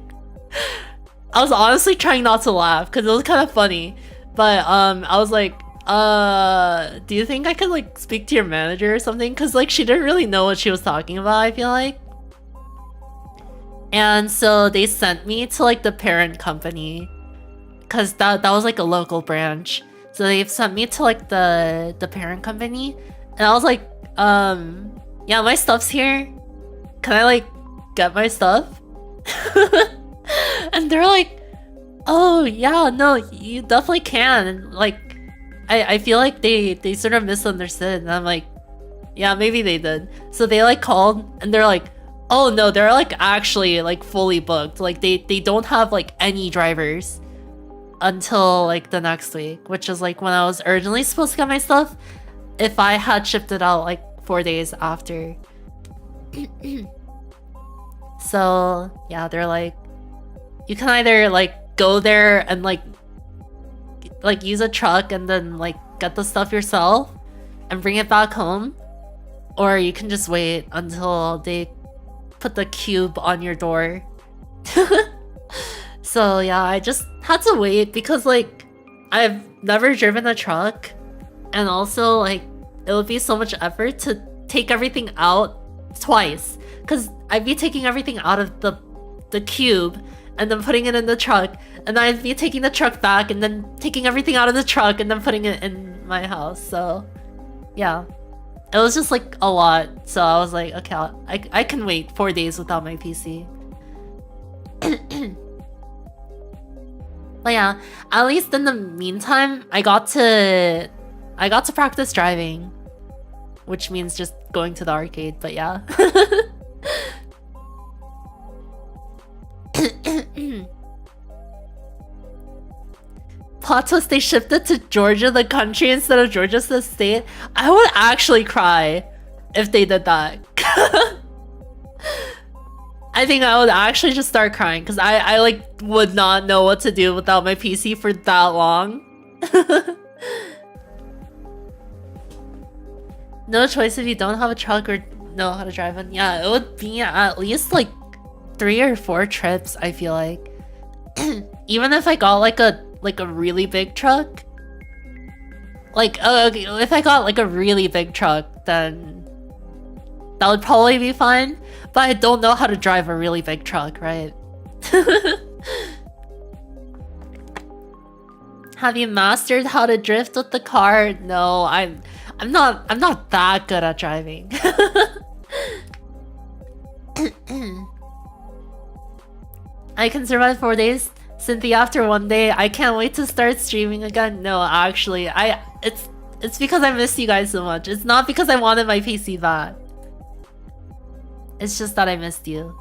Speaker 1: I was honestly trying not to laugh because it was kind of funny. But I was like, do you think I could like speak to your manager or something? Because like she didn't really know what she was talking about, I feel like. And so they sent me to like the parent company, because that was like a local branch. So they sent me to like the parent company, and I was like, yeah, my stuff's here. Can I like get my stuff? And they're like, oh yeah, no, you definitely can. And like, I feel like they sort of misunderstood, and I'm like, yeah, maybe they did. So they like called, and they're like, oh no, they're like actually like fully booked. Like they don't have like any drivers until like the next week, which is like when I was originally supposed to get my stuff, if I had shipped it out like 4 days after. So yeah, they're like, you can either like go there and like use a truck and then like get the stuff yourself and bring it back home, or you can just wait until they put the cube on your door. So yeah, I just had to wait because like I've never driven a truck, and also like it would be so much effort to take everything out twice, because I'd be taking everything out of the cube and then putting it in the truck, and I'd be taking the truck back and then taking everything out of the truck and then putting it in my house. So yeah, it was just like a lot. So I was like, okay, I can wait 4 days without my PC. But yeah, at least in the meantime, I got to practice driving, which means just going to the arcade. But yeah. Plot twist, they shifted to Georgia the country instead of Georgia the state. I would actually cry if they did that. I think I would actually just start crying because I like would not know what to do without my PC for that long. No choice if you don't have a truck or know how to drive one. Yeah, it would be at least like 3 or 4 trips, I feel like. Even if I got like a really big truck. Like okay, if I got like a really big truck, then that would probably be fine. But I don't know how to drive a really big truck, right? Have you mastered how to drift with the car? No, I'm not that good at driving. I can survive 4 days. Cynthia, after 1 day, I can't wait to start streaming again. No, actually, it's because I miss you guys so much. It's not because I wanted my PC back. It's just that I missed you.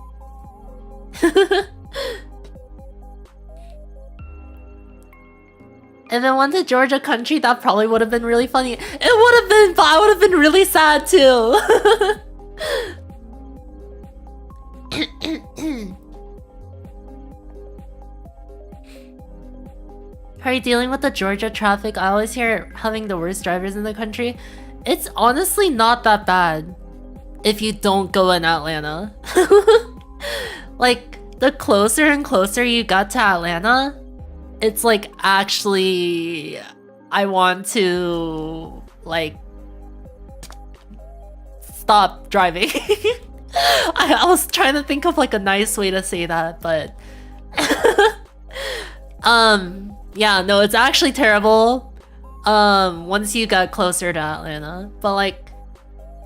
Speaker 1: If it went to Georgia country, that probably would have been really funny. It would have been, but I would have been really sad too. How are you dealing with the Georgia traffic? I always hear having the worst drivers in the country. It's honestly not that bad if you don't go in Atlanta. Like, the closer and closer you got to Atlanta, it's like, actually, I want to, like, stop driving. I was trying to think of like a nice way to say that, but yeah, no, it's actually terrible once you get closer to Atlanta. But like,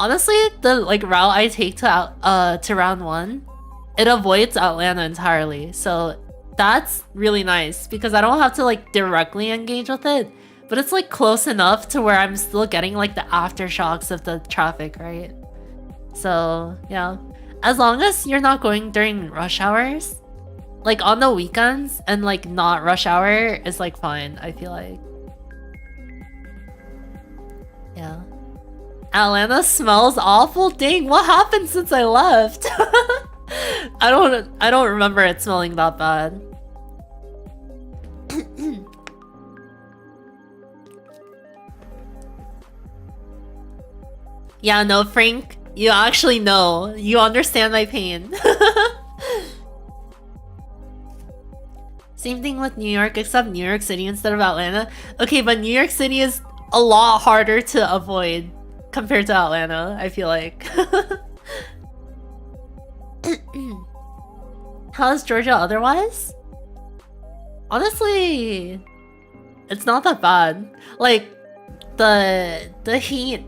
Speaker 1: honestly, the like route I take to round 1, it avoids Atlanta entirely. So that's really nice because I don't have to like directly engage with it, but it's like close enough to where I'm still getting like the aftershocks of the traffic, right? So yeah, as long as you're not going during rush hours, like on the weekends and like not rush hour is like fine, I feel like. Yeah. Atlanta smells awful. Dang, what happened since I left? I don't remember it smelling that bad. Yeah, no, Frank, you actually know. You understand my pain. Same thing with New York, except New York City instead of Atlanta. Okay, but New York City is a lot harder to avoid compared to Atlanta, I feel like. How's Georgia otherwise? Honestly, it's not that bad. Like, the heat...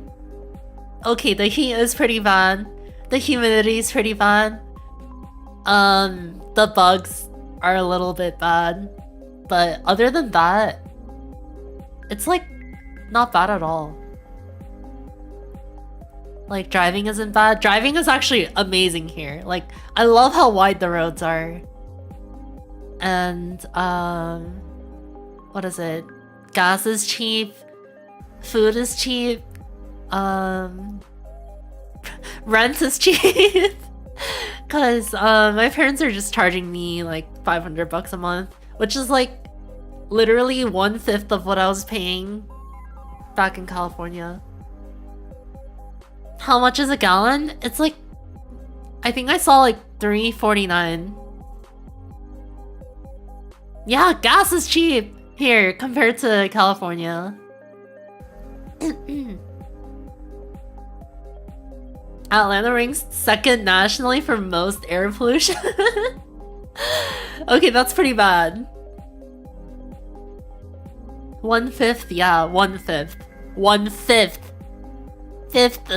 Speaker 1: Okay, the heat is pretty bad. The humidity is pretty bad. The bugs are a little bit bad. But other than that, it's like not bad at all. Like, driving isn't bad. Driving is actually amazing here. Like, I love how wide the roads are. And, what is it? Gas is cheap. Food is cheap. Rent is cheap. Cause, my parents are just charging me like $500 a month, which is like literally 1/5 of what I was paying back in California. How much is a gallon? It's like, I think I saw like $3.49. Yeah, gas is cheap here compared to California. Atlanta ranks second nationally for most air pollution. Okay, that's pretty bad. 1/5, yeah, 1/5. 1/5. Fifth.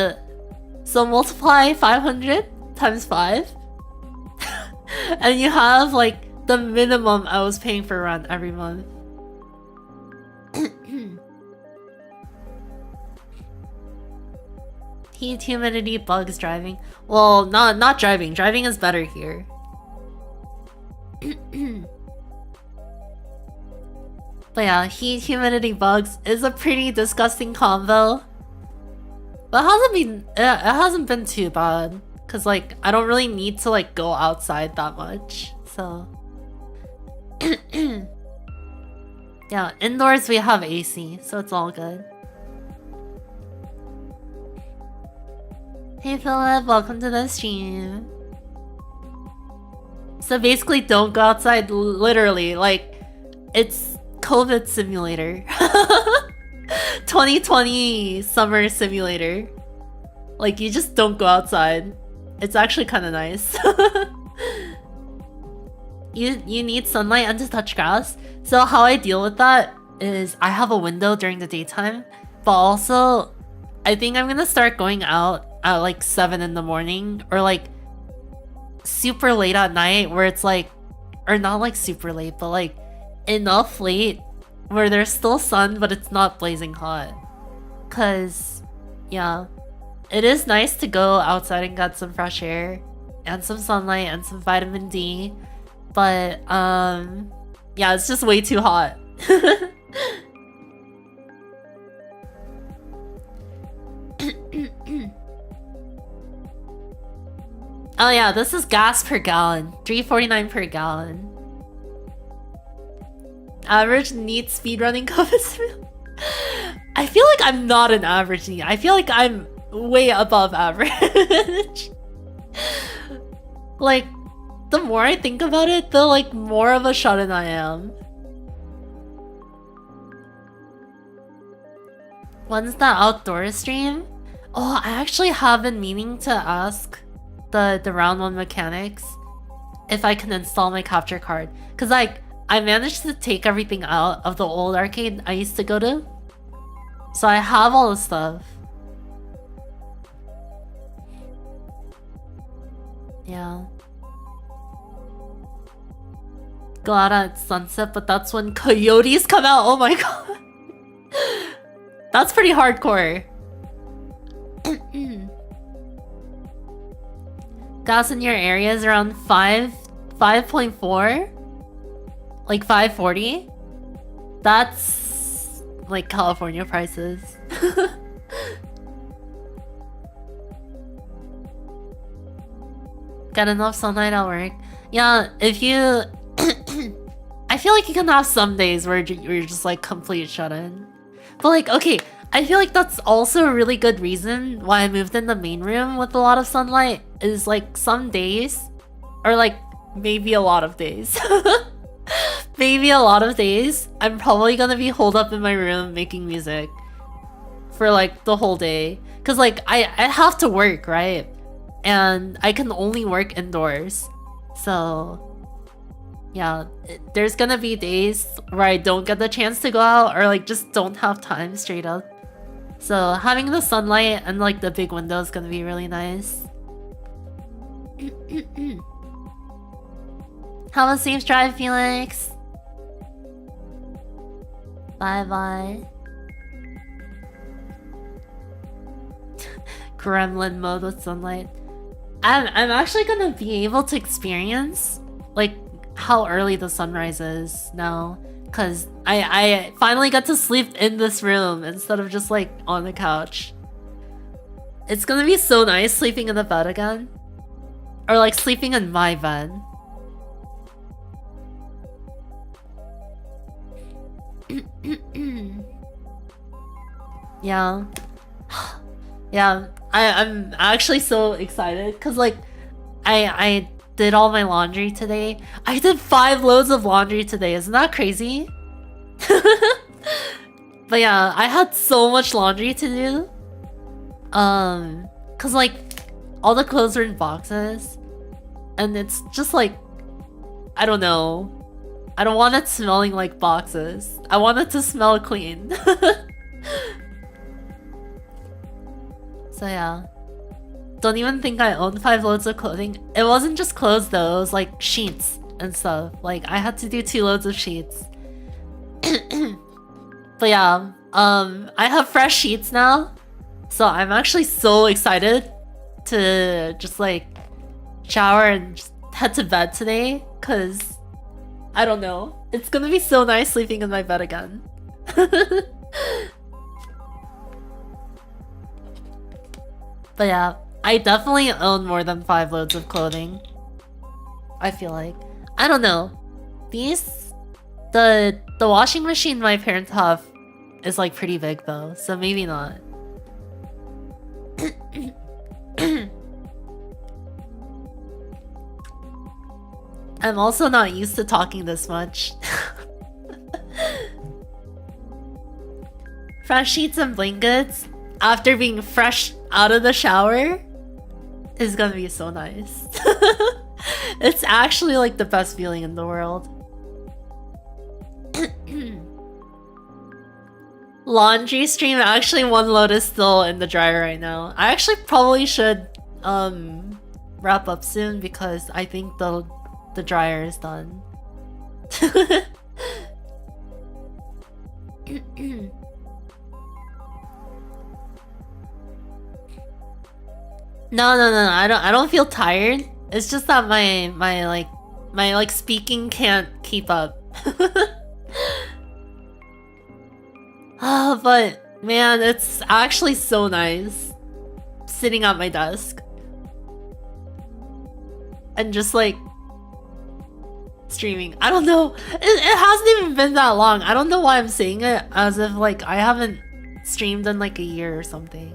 Speaker 1: So multiply 500 times 5. And you have like the minimum I was paying for rent every month. Heat, humidity, bugs, driving. Well, not driving. Driving is better here. But yeah, heat, humidity, bugs is a pretty disgusting combo. But it hasn't been too bad. Cause like I don't really need to like go outside that much. So yeah, indoors we have AC, so it's all good. Hey Philip, welcome to the stream. So basically don't go outside, literally, like it's COVID simulator. 2020 summer simulator. Like you just don't go outside. It's actually kind of nice. You need sunlight and to touch grass. So how I deal with that is I have a window during the daytime, but also I think I'm gonna start going out at like 7 in the morning or like super late at night where it's like, or not like super late, but like enough late where there's still sun but it's not blazing hot. Cause yeah, it is nice to go outside and get some fresh air and some sunlight and some vitamin D, but yeah, it's just way too hot. Oh yeah, this is gas per gallon. 3.49 per gallon. Average neat speedrunning compass. I feel like I'm not an average neat. I feel like I'm way above average. Like, the more I think about it, the like more of a shut-in I am. When's the outdoor stream? Oh, I actually have been meaning to ask the round 1 mechanics if I can install my capture card. Cause like, I managed to take everything out of the old arcade I used to go to. So I have all the stuff. Yeah. Go out at sunset, but that's when coyotes come out. Oh my god. That's pretty hardcore. Gas in your area is around 5.4? Like 5.40? That's like California prices. Get enough sunlight at work. Yeah, if you... I feel like you can have some days where you're just like complete shut-in. But like, okay, I feel like that's also a really good reason why I moved in the main room with a lot of sunlight, is like some days, or like maybe a lot of days. Maybe a lot of days, I'm probably gonna be holed up in my room making music for like the whole day. Cause like, I have to work, right? And I can only work indoors. So yeah, there's gonna be days where I don't get the chance to go out or like just don't have time straight up. So having the sunlight and like the big window is gonna be really nice. Have a safe drive, Felix. Bye bye. Gremlin mode with sunlight. I'm actually gonna be able to experience like how early the sunrise is now, cause I finally got to sleep in this room instead of just like on the couch. It's gonna be so nice sleeping in the bed again, or like sleeping in my bed. Yeah. Yeah, I'm actually so excited because like I did all my laundry today. I did 5 loads of laundry today. Isn't that crazy? But yeah, I had so much laundry to do. Cause like all the clothes are in boxes, and it's just like, I don't know. I don't want it smelling like boxes. I want it to smell clean. So yeah. Don't even think I owned 5 loads of clothing. It wasn't just clothes though, it was like sheets and stuff. Like I had to do 2 loads of sheets. But yeah, I have fresh sheets now. So I'm actually so excited to just like shower and just head to bed today, cause I don't know. It's gonna be so nice sleeping in my bed again. But yeah, I definitely own more than 5 loads of clothing. I feel like. I don't know. The washing machine my parents have is like pretty big though, so maybe not. I'm also not used to talking this much. Fresh sheets and blankets after being fresh out of the shower is gonna be so nice. It's actually like the best feeling in the world. Laundry stream, actually 1 load is still in the dryer right now. I actually probably should wrap up soon because I think the dryer is done. No, I don't feel tired. It's just that my speaking can't keep up. Oh, but man, it's actually so nice sitting at my desk and just like streaming. I don't know. It hasn't even been that long. I don't know why I'm saying it as if like I haven't streamed in like a year or something.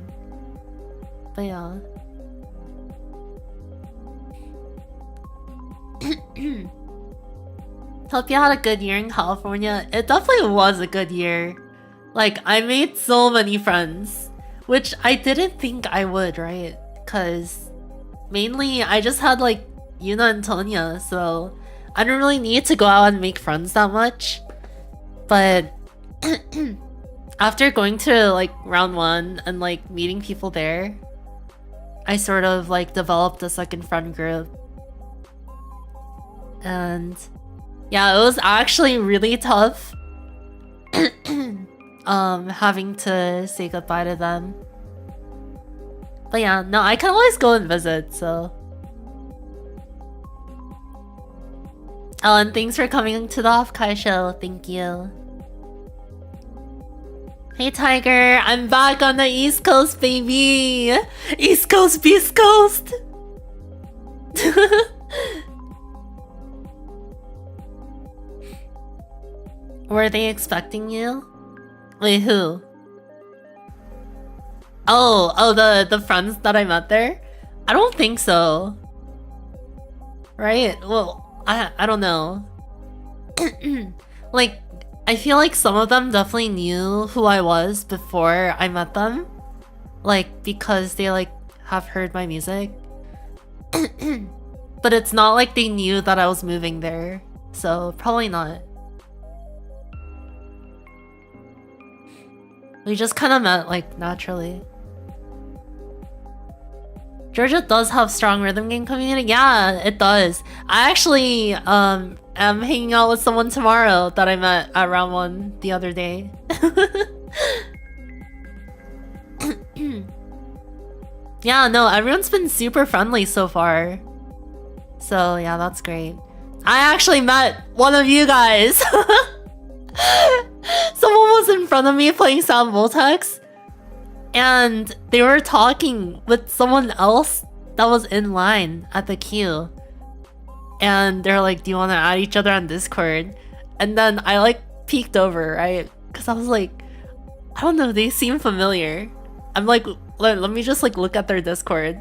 Speaker 1: But yeah. Hope you had a good year in California. It definitely was a good year. Like, I made so many friends, which I didn't think I would, right? Because mainly I just had like Yuna and Tonya, so I don't really need to go out and make friends that much. But after going to like round 1 and like meeting people there, I sort of like developed a second friend group. And yeah, it was actually really tough having to say goodbye to them. But yeah, no, I can always go and visit, so. Oh, and thanks for coming to the Off-Kai show. Thank you. Hey Tiger, I'm back on the East Coast, baby! East Coast, Beast Coast! Were they expecting you? Wait, who? Oh, the friends that I met there? I don't think so. Right? Well, I don't know. Like, I feel like some of them definitely knew who I was before I met them. Like, because they like have heard my music. But it's not like they knew that I was moving there. So, probably not. We just kind of met, like, naturally. Georgia does have strong rhythm game community. Yeah, it does. I actually am hanging out with someone tomorrow that I met at round 1 the other day. Yeah, no, everyone's been super friendly so far. So yeah, that's great. I actually met one of you guys. Someone was in front of me playing Sound Voltex, and they were talking with someone else that was in line at the queue. And they're like, do you want to add each other on Discord? And then I like peeked over, right? Because I was like, I don't know, they seem familiar. I'm like, let me just like look at their Discord.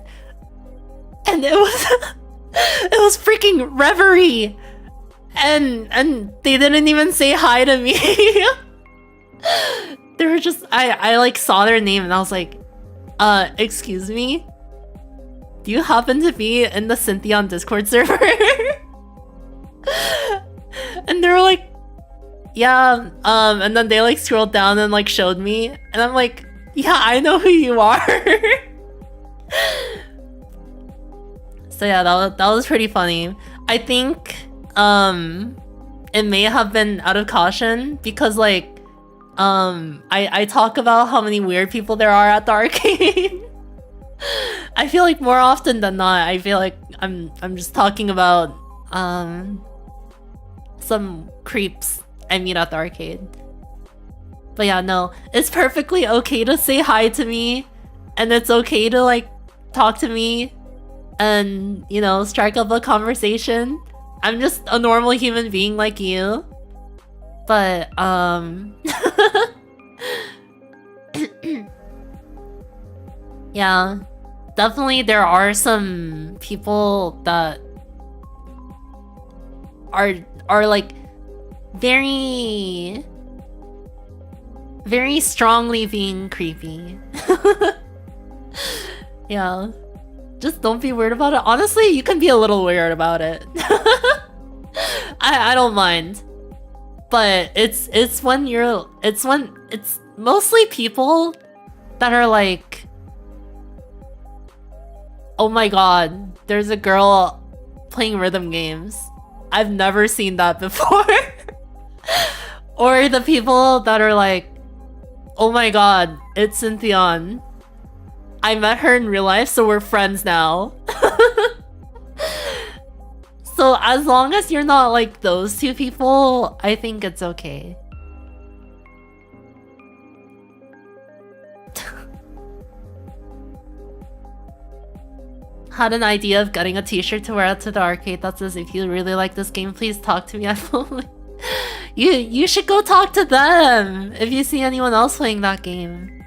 Speaker 1: And it was It was freaking Reverie! And they didn't even say hi to me. They were just, I like saw their name and I was like, excuse me? Do you happen to be in the Synthion Discord server? And they were like, yeah, and then they like scrolled down and like showed me, and I'm like, yeah, I know who you are. So yeah, that was pretty funny. I think it may have been out of caution because like I talk about how many weird people there are at the arcade. I feel like more often than not, I feel like I'm just talking about some creeps I meet at the arcade. But yeah, no, it's perfectly okay to say hi to me, and it's okay to like talk to me and, you know, strike up a conversation. I'm just a normal human being like you. But yeah, definitely there are some people that are like very strongly being creepy. Yeah, just don't be weird about it. Honestly, you can be a little weird about it. I don't mind, but it's mostly people that are like, oh my god, there's a girl playing rhythm games. I've never seen that before. Or the people that are like, oh my god, it's Synthion. I met her in real life, so we're friends now. So as long as you're not like those two people, I think it's okay. Had an idea of getting a t-shirt to wear out to the arcade that says, if you really like this game, please talk to me. You should go talk to them if you see anyone else playing that game.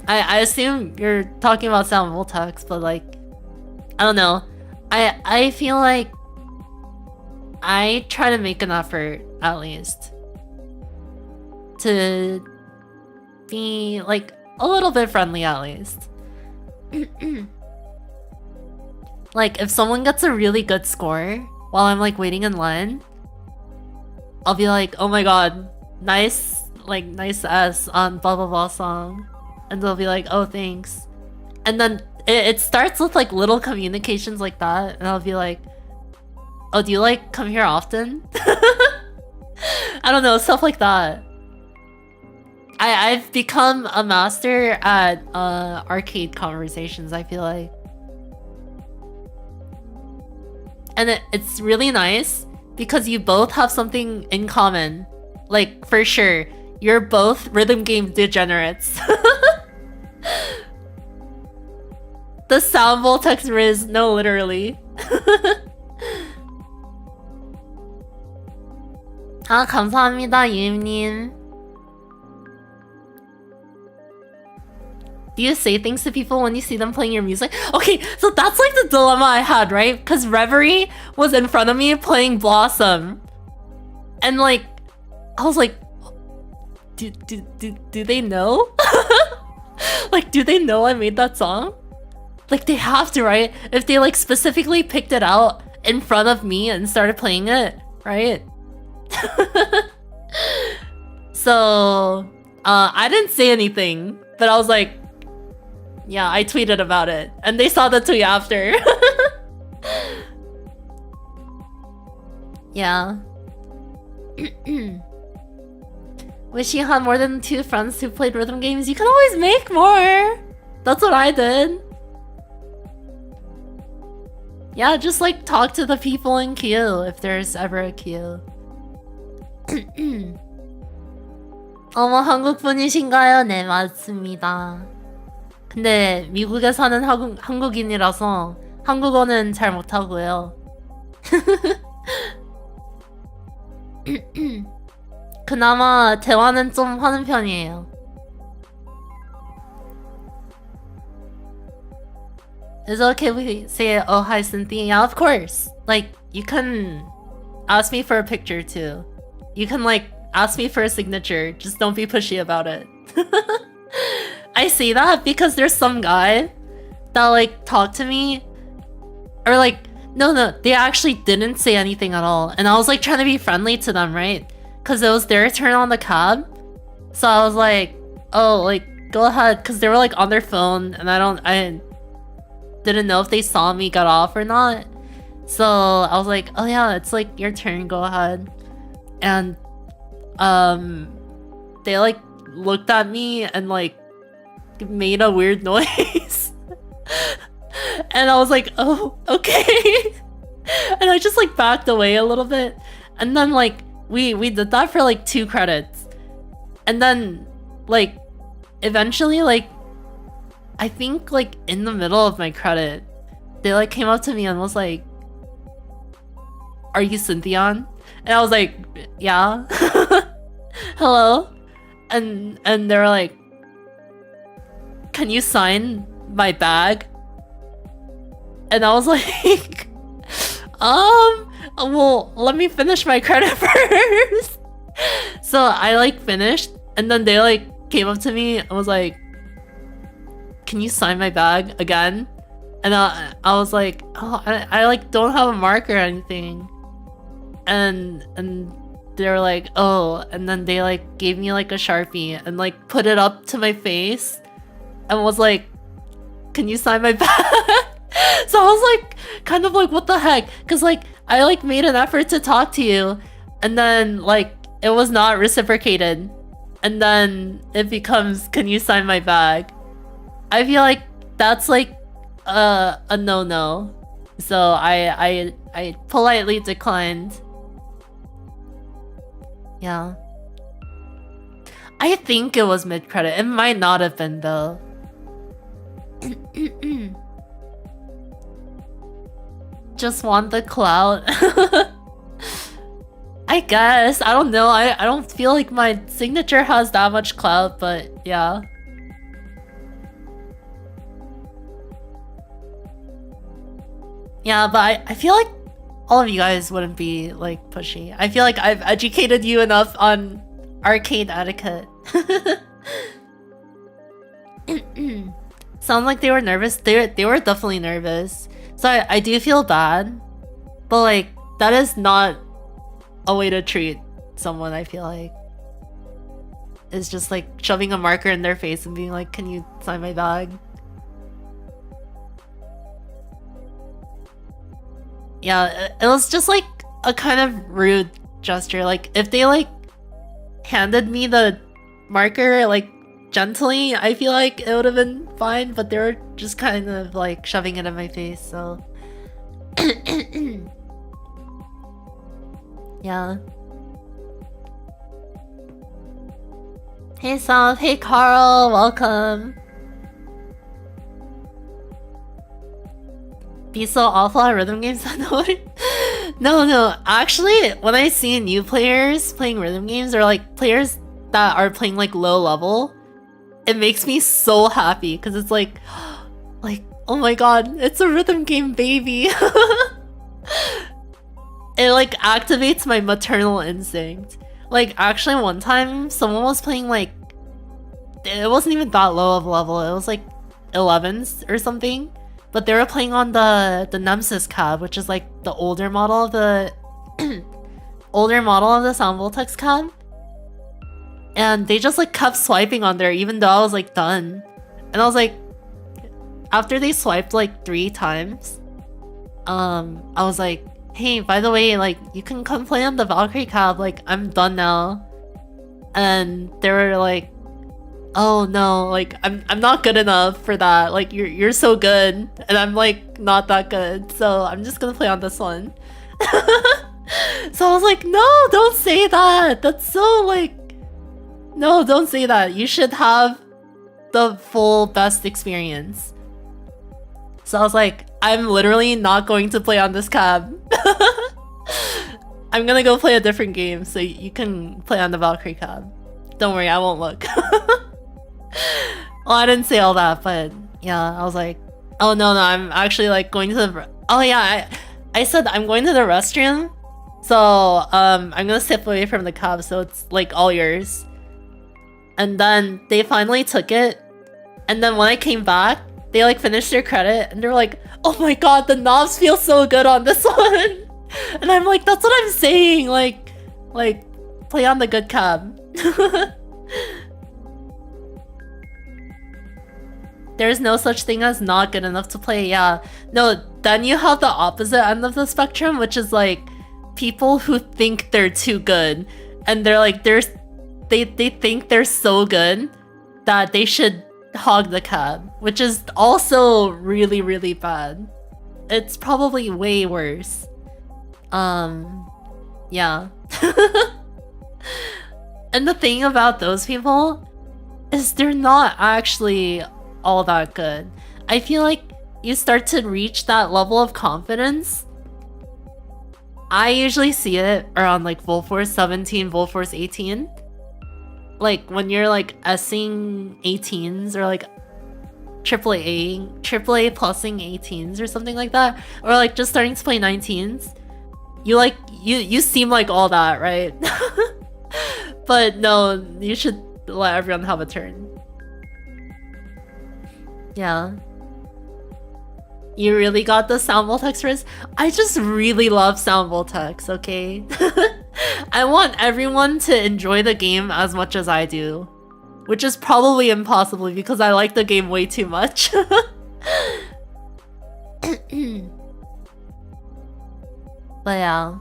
Speaker 1: I assume you're talking about Sound Voltex, but like, I don't know. I feel like I try to make an effort, at least, to be like a little bit friendly, at least. Like, if someone gets a really good score while I'm like waiting in line, I'll be like, oh my god, nice S on blah blah blah song. And they'll be like, oh thanks. And then it starts with like little communications like that, and I'll be like, oh, do you like come here often? I don't know, stuff like that. I've become a master at arcade conversations, I feel like. And it's really nice because you both have something in common. Like, for sure, you're both rhythm game degenerates. The Sound Voltex Riz, no, literally. 아, 감사합니다, 유임님. Do you say things to people when you see them playing your music? Okay, so that's like the dilemma I had, right? Because Reverie was in front of me playing Blossom. And like, I was like, do they know? Like, do they know I made that song? Like, they have to, right? If they like specifically picked it out in front of me and started playing it, right? So, I didn't say anything, but I was like, yeah, I tweeted about it. And they saw the tweet after. Yeah. Wish you had more than 2 friends who played rhythm games. You can always make more. That's what I did. Yeah, just like talk to the people in queue if there's ever a queue. 어머, 한국 분이신가요? 네, 맞습니다. 근데 미국에 사는 한국인이라서 한국어는 잘 못하고요. 그나마 대화는 좀 하는 편이에요. Is it okay if we say, oh, hi, Cynthia? Yeah, of course. Like, you can ask me for a picture, too. You can, like, ask me for a signature. Just don't be pushy about it. I say that because there's some guy that, like, talked to me. Or, like, no, they actually didn't say anything at all. And I was, like, trying to be friendly to them, right? Because it was their turn on the cab. So I was like, oh, like, go ahead. Because they were, like, on their phone. And I didn't know if they saw me get off or not. So I was like, oh yeah, it's like your turn, go ahead. And they like looked at me and like made a weird noise. And I was like, oh, okay. And I just like backed away a little bit. And then like we did that for like 2 credits. And then like eventually like I think like in the middle of my credit, they like came up to me and was like, are you Synthion? And I was like, yeah. Hello? And they were like, can you sign my bag? And I was like, well, let me finish my credit first. So I like finished, and then they like came up to me and was like, can you sign my bag again? And I was like, oh, I like don't have a marker or anything. And they were like, oh, and then they like gave me like a Sharpie and like put it up to my face and was like, can you sign my bag? So I was like, kind of like, what the heck? Because like I like made an effort to talk to you, and then like it was not reciprocated, and then it becomes, can you sign my bag? I feel like that's like a no-no. So I politely declined. Yeah. I think it was mid-credit. It might not have been though. Just want the clout. I guess. I don't know. I don't feel like my signature has that much clout, but yeah. Yeah, but I feel like all of you guys wouldn't be like pushy. I feel like I've educated you enough on arcade etiquette. Sound like they were nervous. They were definitely nervous. So I do feel bad, but like that is not a way to treat someone. I feel like it's just like shoving a marker in their face and being like, "Can you sign my bag?" Yeah, it was just like a kind of rude gesture. Like if they like handed me the marker like gently, I feel like it would have been fine, but they were just kind of like shoving it in my face, so yeah. Hey South, hey Carl, welcome. Be so awful at rhythm games? No, actually when I see new players playing rhythm games, or like players that are playing like low level, it makes me so happy because it's like oh my god, it's a rhythm game, baby. It like activates my maternal instinct. Like actually one time someone was playing like, it wasn't even that low of a level, it was like 11s or something, but they were playing on the Nemesis cab, which is like the older model of the Sound Voltex cab. And they just like kept swiping on there even though I was like done. And I was like, after they swiped like 3 times, I was like, hey, by the way, like you can come play on the Valkyrie cab, like I'm done now. And they were like, oh no, like I'm not good enough for that, like you're so good and I'm like not that good, so I'm just gonna play on this one. So I was like, no, don't say that, that's so like, no, don't say that, you should have the full best experience. So I was like, I'm literally not going to play on this cab. I'm gonna go play a different game so you can play on the Valkyrie cab. Don't worry, I won't look. Well, I didn't say all that, but yeah, I was like, Oh no, I'm actually like going to the. Oh yeah, I said I'm going to the restroom. So I'm gonna step away from the cab, so it's like all yours. And then they finally took it. And then when I came back, they like finished their credit and they're like, oh my god, the knobs feel so good on this one. And I'm like, that's what I'm saying. Like play on the good cab. There's no such thing as not good enough to play. Yeah. No, then you have the opposite end of the spectrum, which is like people who think they're too good. And they're like, they think they're so good that they should hog the cab, which is also really, really bad. It's probably way worse. Yeah. And the thing about those people is they're not actually all that good. I feel like you start to reach that level of confidence. I usually see it around like Vol Force 17, Vol Force 18. Like when you're like S-ing 18s or like AAA plusing 18s or something like that, or like just starting to play 19s. You seem like all that, right? But no, you should let everyone have a turn. Yeah. You really got the Sound Voltex first? I just really love Sound Voltex, okay? I want everyone to enjoy the game as much as I do. Which is probably impossible because I like the game way too much. But yeah.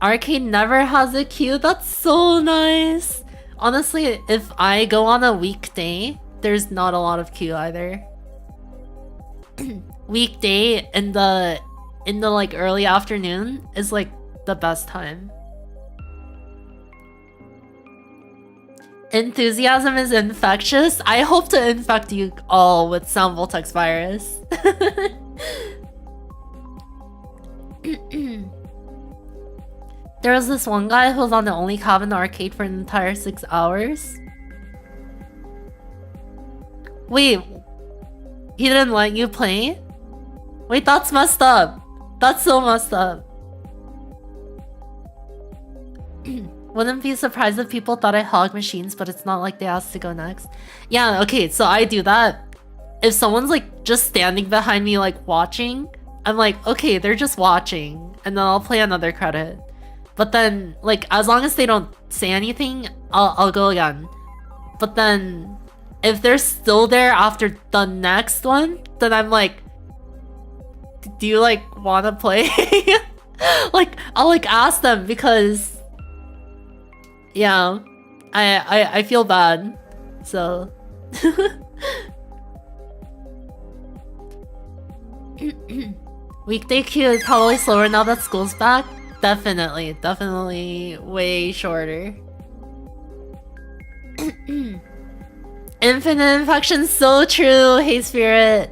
Speaker 1: Arcade never has a queue? That's so nice! Honestly, if I go on a weekday, there's not a lot of queue either. Weekday in the like early afternoon is like the best time. Enthusiasm is infectious. I hope to infect you all with Sound Voltex virus. There was this one guy who was on the only cab in the arcade for an entire 6 hours. Wait, he didn't let you play? Wait, that's messed up. That's so messed up. Wouldn't be surprised if people thought I hog machines, but it's not like they asked to go next. Yeah, okay, so I do that. If someone's like just standing behind me like watching, I'm like, okay, they're just watching, and then I'll play another credit. But then, like, as long as they don't say anything, I'll go again. But then, if they're still there after the next one, then I'm like, do you like wanna play? Like, I'll like ask them because, yeah, I feel bad, so. Weekday queue is probably slower now that school's back. Definitely way shorter. Infinite infection, so true. Hey Spirit.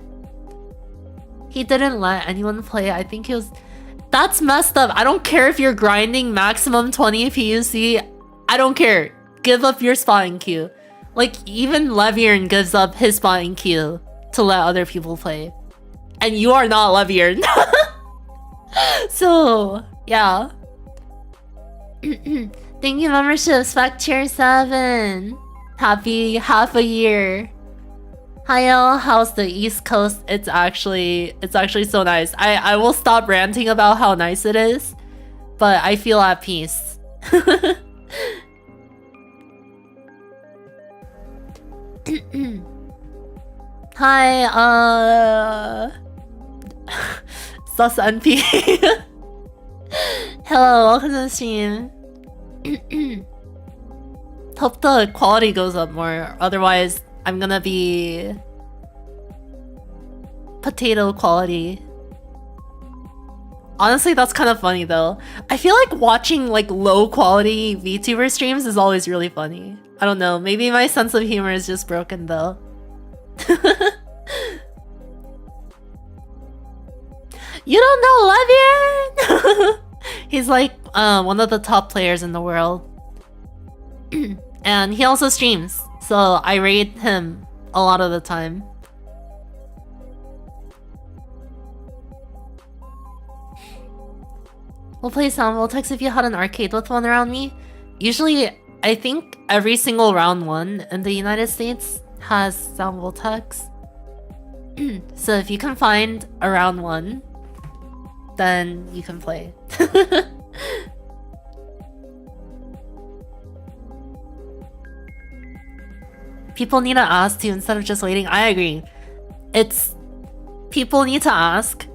Speaker 1: He didn't let anyone play. I think he was. That's messed up. I don't care if you're grinding maximum 20 PUC. I don't care. Give up your spot in queue. Like even Leviern gives up his spot in queue to let other people play, and you are not Leviern. So yeah. Thank you, membership. Spec tier 7. Happy half a year. Hi, how's the East Coast? It's actually so nice. I will stop ranting about how nice it is, but I feel at peace. Hi, Sus NP. Hello, welcome to the stream. Hope the quality goes up more, otherwise I'm gonna be potato quality. Honestly, that's kind of funny though. I feel like watching like low quality VTuber streams is always really funny. I don't know, maybe my sense of humor is just broken though. You don't know Leviern? He's like one of the top players in the world. And he also streams, so I rate him a lot of the time. We'll play Sound Voltex if you had an arcade with one around me. Usually, I think every single round one in the United States has Sound Voltex. So if you can find a round one, then you can play. People need to ask too instead of just waiting. I agree. It's people need to ask,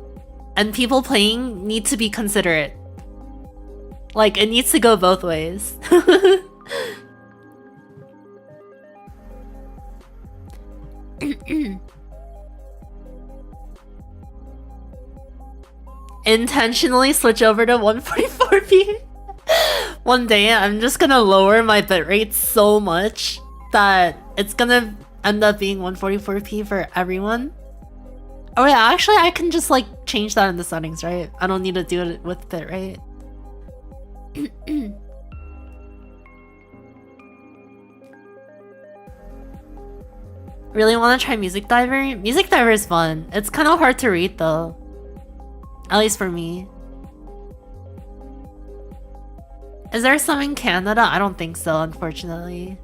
Speaker 1: and people playing need to be considerate. Like, it needs to go both ways. Intentionally switch over to 144p. One day, I'm just gonna lower my bitrate so much that it's gonna end up being 144p for everyone. Oh wait, actually I can just like change that in the settings, right? I don't need to do it with bitrate. Really want to try Music Diver? Music Diver is fun. It's kind of hard to read though. At least for me. Is there some in Canada? I don't think so, unfortunately.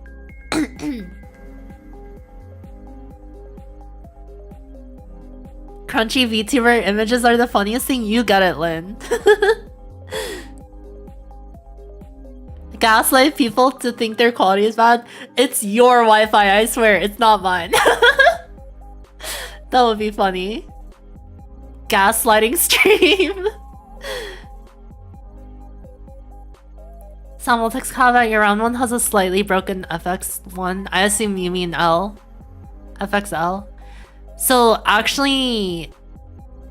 Speaker 1: Crunchy VTuber images are the funniest thing. You get it, Lynn. Gaslight people to think their quality is bad. It's your Wi-Fi, I swear. It's not mine. That would be funny. Gaslighting stream. Sound Voltex Combat, your round one has a slightly broken FX1. I assume you mean L. FXL. So actually,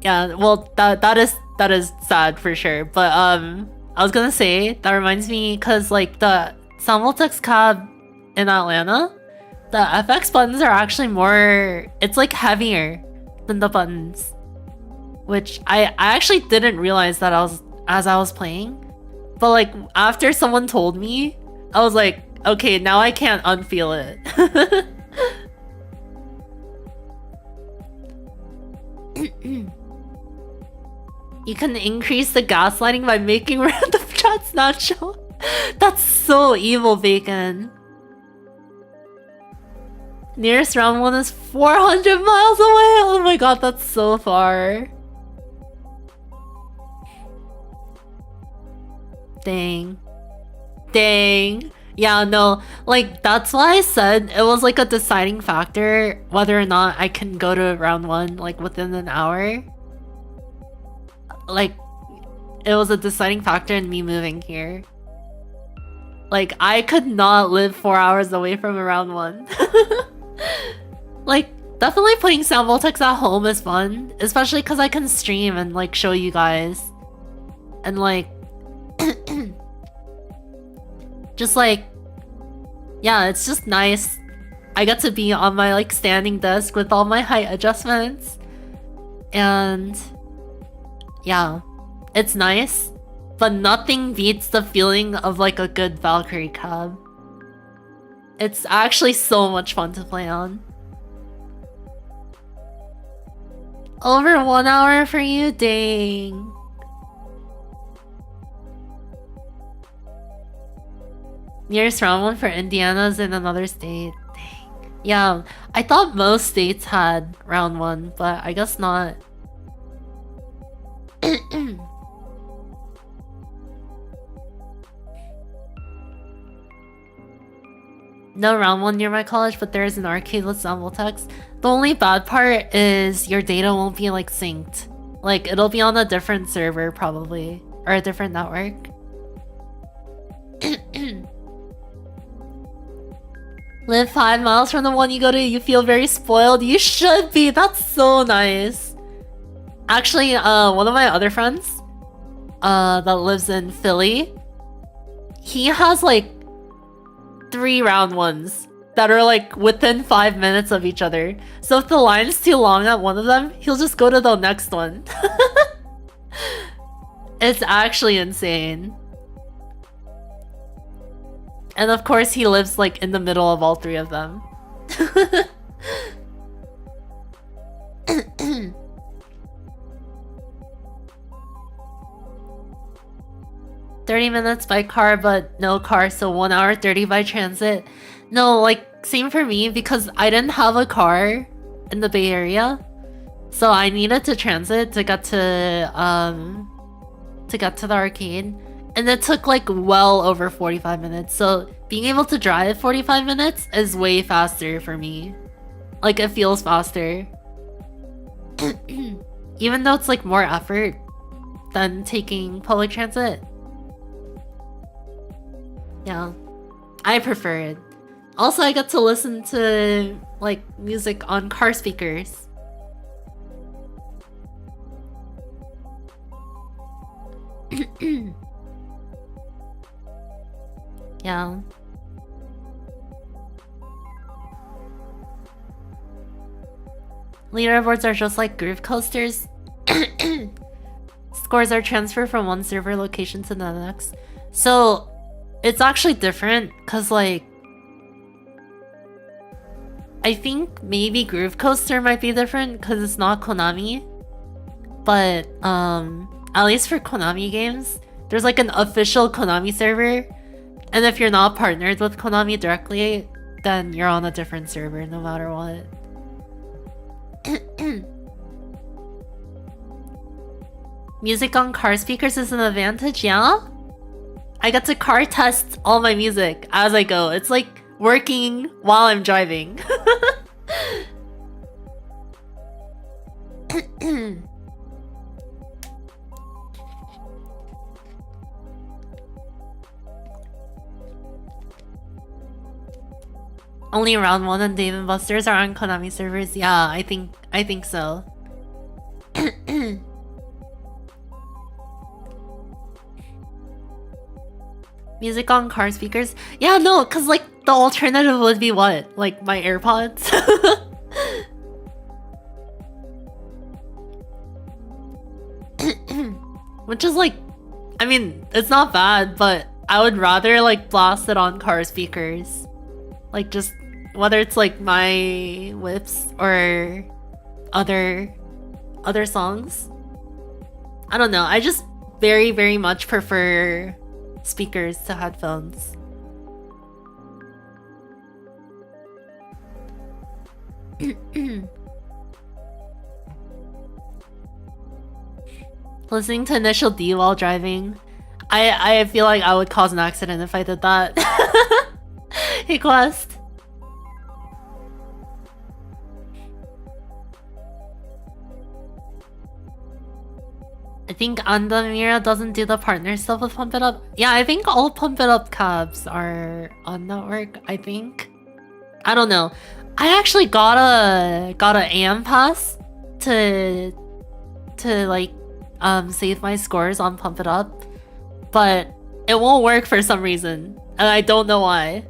Speaker 1: yeah, well that is sad for sure. But I was gonna say that reminds me because like the Sound Voltex cab in Atlanta, the FX buttons are actually more. It's like heavier than the buttons, which I actually didn't realize that as I was playing. But like after someone told me, I was like, okay, now I can't unfeel it. You can increase the gaslighting by making random chats not show. That's so evil, Bacon. Nearest round one is 400 miles away. Oh my god, that's so far. Dang. Dang. Yeah, no, like that's why I said it was like a deciding factor whether or not I can go to round one like within an hour. Like it was a deciding factor in me moving here. Like I could not live 4 hours away from a round one. Like definitely playing Sound Voltex at home is fun, especially because I can stream and like show you guys. And like just like, yeah, it's just nice. I get to be on my like standing desk with all my height adjustments. And yeah, it's nice. But nothing beats the feeling of like a good Valkyrie cab. It's actually so much fun to play on. Over 1 hour for you? Dang. Nearest round one for Indiana is in another state. Dang. Yeah, I thought most states had round one, but I guess not. No round one near my college, but there is an arcade with Sound Voltex. The only bad part is your data won't be like synced. Like it'll be on a different server probably, or a different network. Live 5 miles from the one you go to, you feel very spoiled. You should be. That's so nice. Actually, one of my other friends that lives in Philly, he has like 3 round ones that are like within 5 minutes of each other. So if the line's too long at one of them, he'll just go to the next one. It's actually insane. And of course he lives like in the middle of all 3 of them. 30 minutes by car, but no car, so 1 hour 30 by transit. No, like, same for me, because I didn't have a car in the Bay Area. So I needed to transit to get to the arcade. And it took like well over 45 minutes. So being able to drive 45 minutes is way faster for me. Like, it feels faster. Even though it's like more effort than taking public transit. Yeah, I prefer it. Also, I get to listen to like music on car speakers. Yeah. Leaderboards are just like groove coasters. Scores are transferred from one server location to the next. So it's actually different because like I think maybe Groove Coaster might be different because it's not Konami. But at least for Konami games, there's like an official Konami server. And if you're not partnered with Konami directly, then you're on a different server no matter what. Music on car speakers is an advantage, yeah? I get to car test all my music as I go. It's like working while I'm driving. Only Round 1 and Dave & Buster's are on Konami servers. Yeah, I think so. Music on car speakers? Yeah, no, cause like the alternative would be what? Like my AirPods? Which is like, I mean, it's not bad, but I would rather like blast it on car speakers. Like just, whether it's like my whips or other songs. I don't know, I just very, very much prefer speakers to headphones. Listening to Initial D while driving. I feel like I would cause an accident if I did that. Hey Quest. I think Andamira doesn't do the partner stuff with Pump It Up. Yeah, I think all Pump It Up cabs are on network, I think. I don't know. I actually got a AM pass to like save my scores on Pump It Up, but it won't work for some reason, and I don't know why.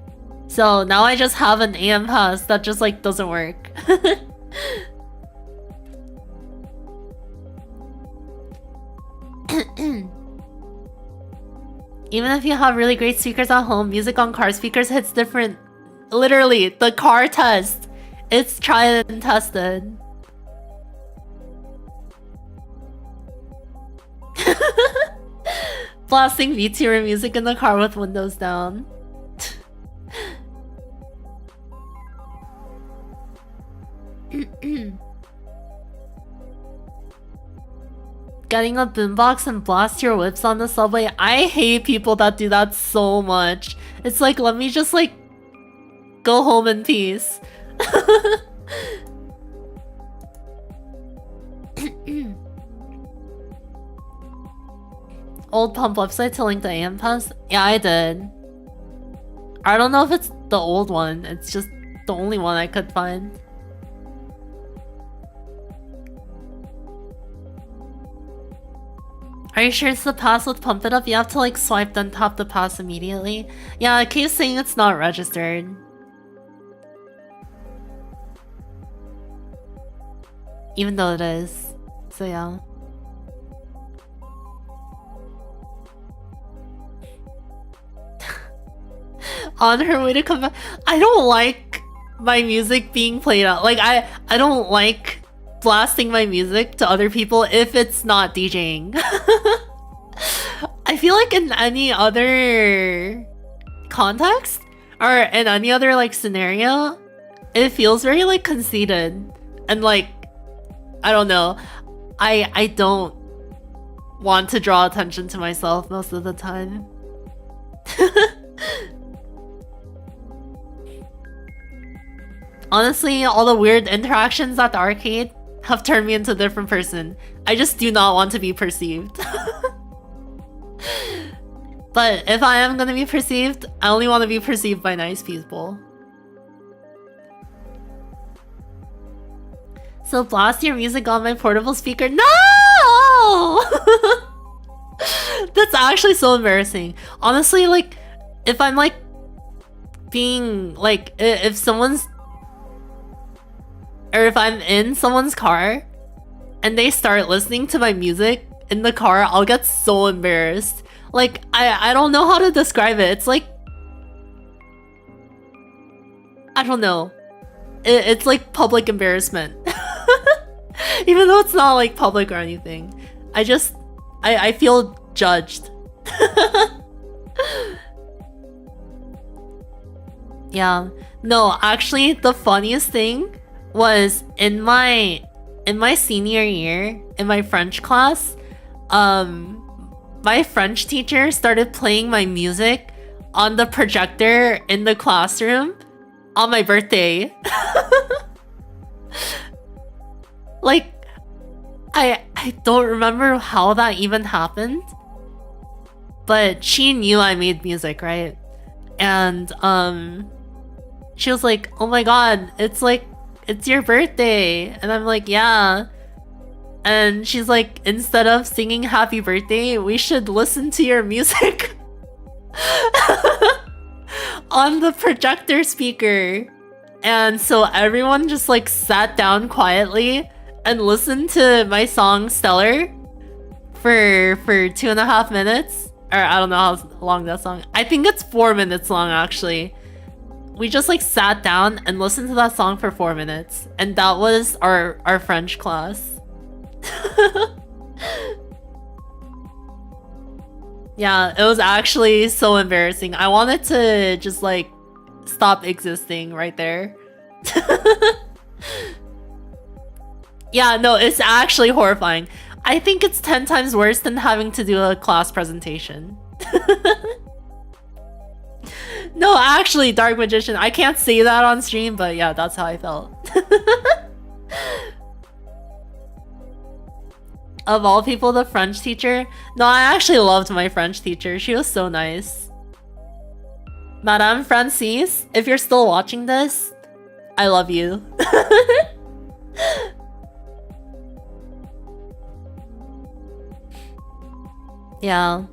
Speaker 1: So now I just have an AM pass that just like doesn't work. Even if you have really great speakers at home, music on car speakers hits different. Literally, the car test. It's tried and tested. Blasting VTuber music in the car with windows down. Getting a boombox and blast your whips on the subway. I hate people that do that so much. It's like, let me just like go home in peace. Old pump website to link the AM pass? Yeah, I did. I don't know if it's the old one. It's just the only one I could find. Are you sure it's the pass with Pump It Up? You have to like swipe then tap the pass immediately. Yeah, it keeps saying it's not registered. Even though it is. So yeah. On her way to come back. I don't like my music being played out. Like I don't like blasting my music to other people if it's not DJing. I feel like in any other context or in any other like scenario, it feels very like conceited and like I don't know. I don't want to draw attention to myself most of the time. Honestly, all the weird interactions at the arcade have turned me into a different person. I just do not want to be perceived. But if I am gonna be perceived, I only want to be perceived by nice people. So blast your music on my portable speaker? No! That's actually so embarrassing. Honestly, like, if I'm like being like, if someone's, or if I'm in someone's car and they start listening to my music in the car, I'll get so embarrassed. Like, I don't know how to describe it. It's like, I don't know. It's like public embarrassment. Even though it's not like public or anything. I feel judged. Yeah. No, actually the funniest thing was in my senior year, in my French class, my French teacher started playing my music on the projector in the classroom on my birthday. Like, I don't remember how that even happened, but she knew I made music, right? And she was like, "Oh my god, it's your birthday." And I'm like, "Yeah." And she's like, "Instead of singing happy birthday, we should listen to your music on the projector speaker." And so everyone just like sat down quietly and listened to my song Stellar for 2.5 minutes. Or I don't know how long that song. I think it's 4 minutes long actually. We just like sat down and listened to that song for 4 minutes. And that was our French class. Yeah, it was actually so embarrassing. I wanted to just like stop existing right there. Yeah, no, it's actually horrifying. I think it's 10 times worse than having to do a class presentation. No, actually, Dark Magician, I can't say that on stream, but yeah, that's how I felt. Of all people, the French teacher? No, I actually loved my French teacher. She was so nice. Madame Francis, if you're still watching this, I love you. Yeah.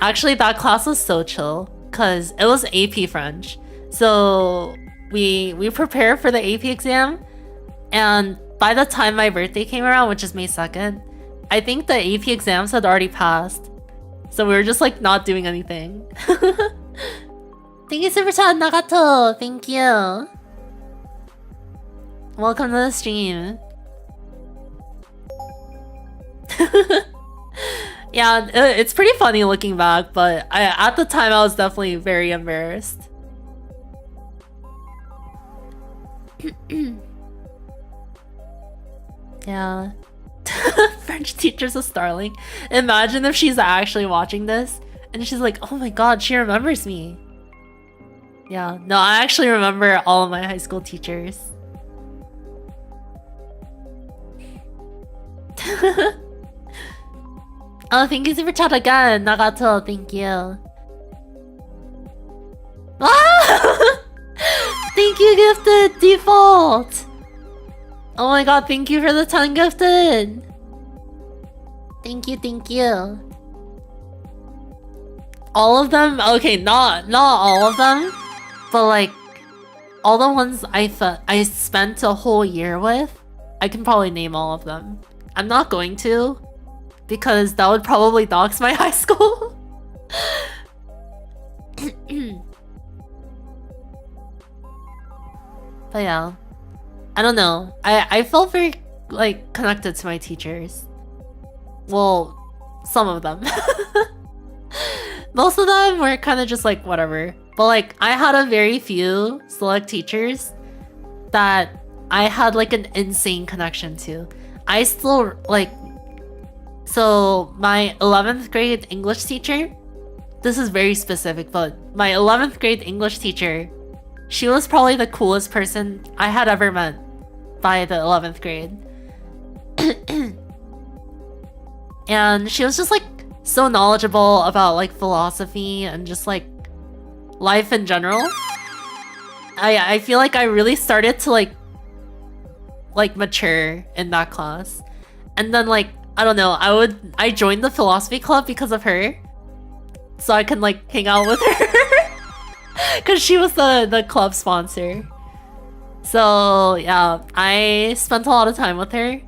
Speaker 1: Actually, that class was so chill because it was AP French. So we prepared for the AP exam, and by the time my birthday came around, which is May 2nd, I think the AP exams had already passed. So we were just like not doing anything. Thank you, Super Chat Nagato. Thank you. Welcome to the stream. Yeah, it's pretty funny looking back, but at the time I was definitely very embarrassed. Yeah. French teacher's a starling. Imagine if she's actually watching this and she's like, "Oh my god, she remembers me." Yeah, no, I actually remember all of my high school teachers. Oh, thank you, Super Chat again, Nagato. Thank you. Ah! Thank you, Gifted Default. Oh my god, thank you for the 10 gifted. Thank you, thank you. All of them? Okay, not all of them, but like all the ones I spent a whole year with, I can probably name all of them. I'm not going to, because that would probably dox my high school. But yeah, I don't know. I felt very like connected to my teachers. Well, some of them. Most of them were kind of just like whatever. But like I had a very few select teachers that I had like an insane connection to. I still like, so my 11th grade English teacher, this is very specific, but my 11th grade English teacher, she was probably the coolest person I had ever met by the 11th grade. And she was just like so knowledgeable about like philosophy and just like life in general. I feel like I really started to like mature in that class. And then like, I don't know, I joined the philosophy club because of her. So I can like hang out with her. Cause she was the club sponsor. So yeah, I spent a lot of time with her.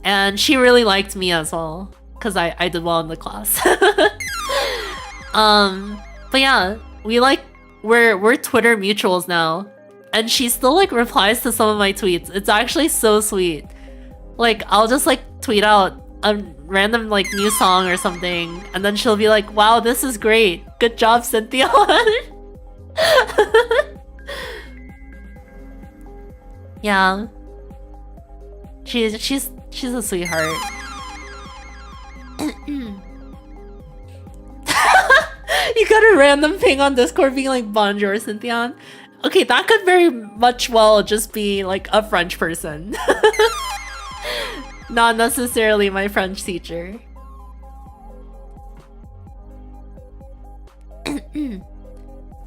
Speaker 1: And she really liked me as well. Cause I did well in the class. But yeah, we're Twitter mutuals now. And she still like replies to some of my tweets. It's actually so sweet. Like I'll just like tweet out a random like new song or something, and then she'll be like, "Wow, this is great. Good job, Synthion." Yeah. She's a sweetheart. You got a random ping on Discord being like, "Bonjour, Synthion." Okay, that could very much well just be like a French person. Not necessarily my French teacher.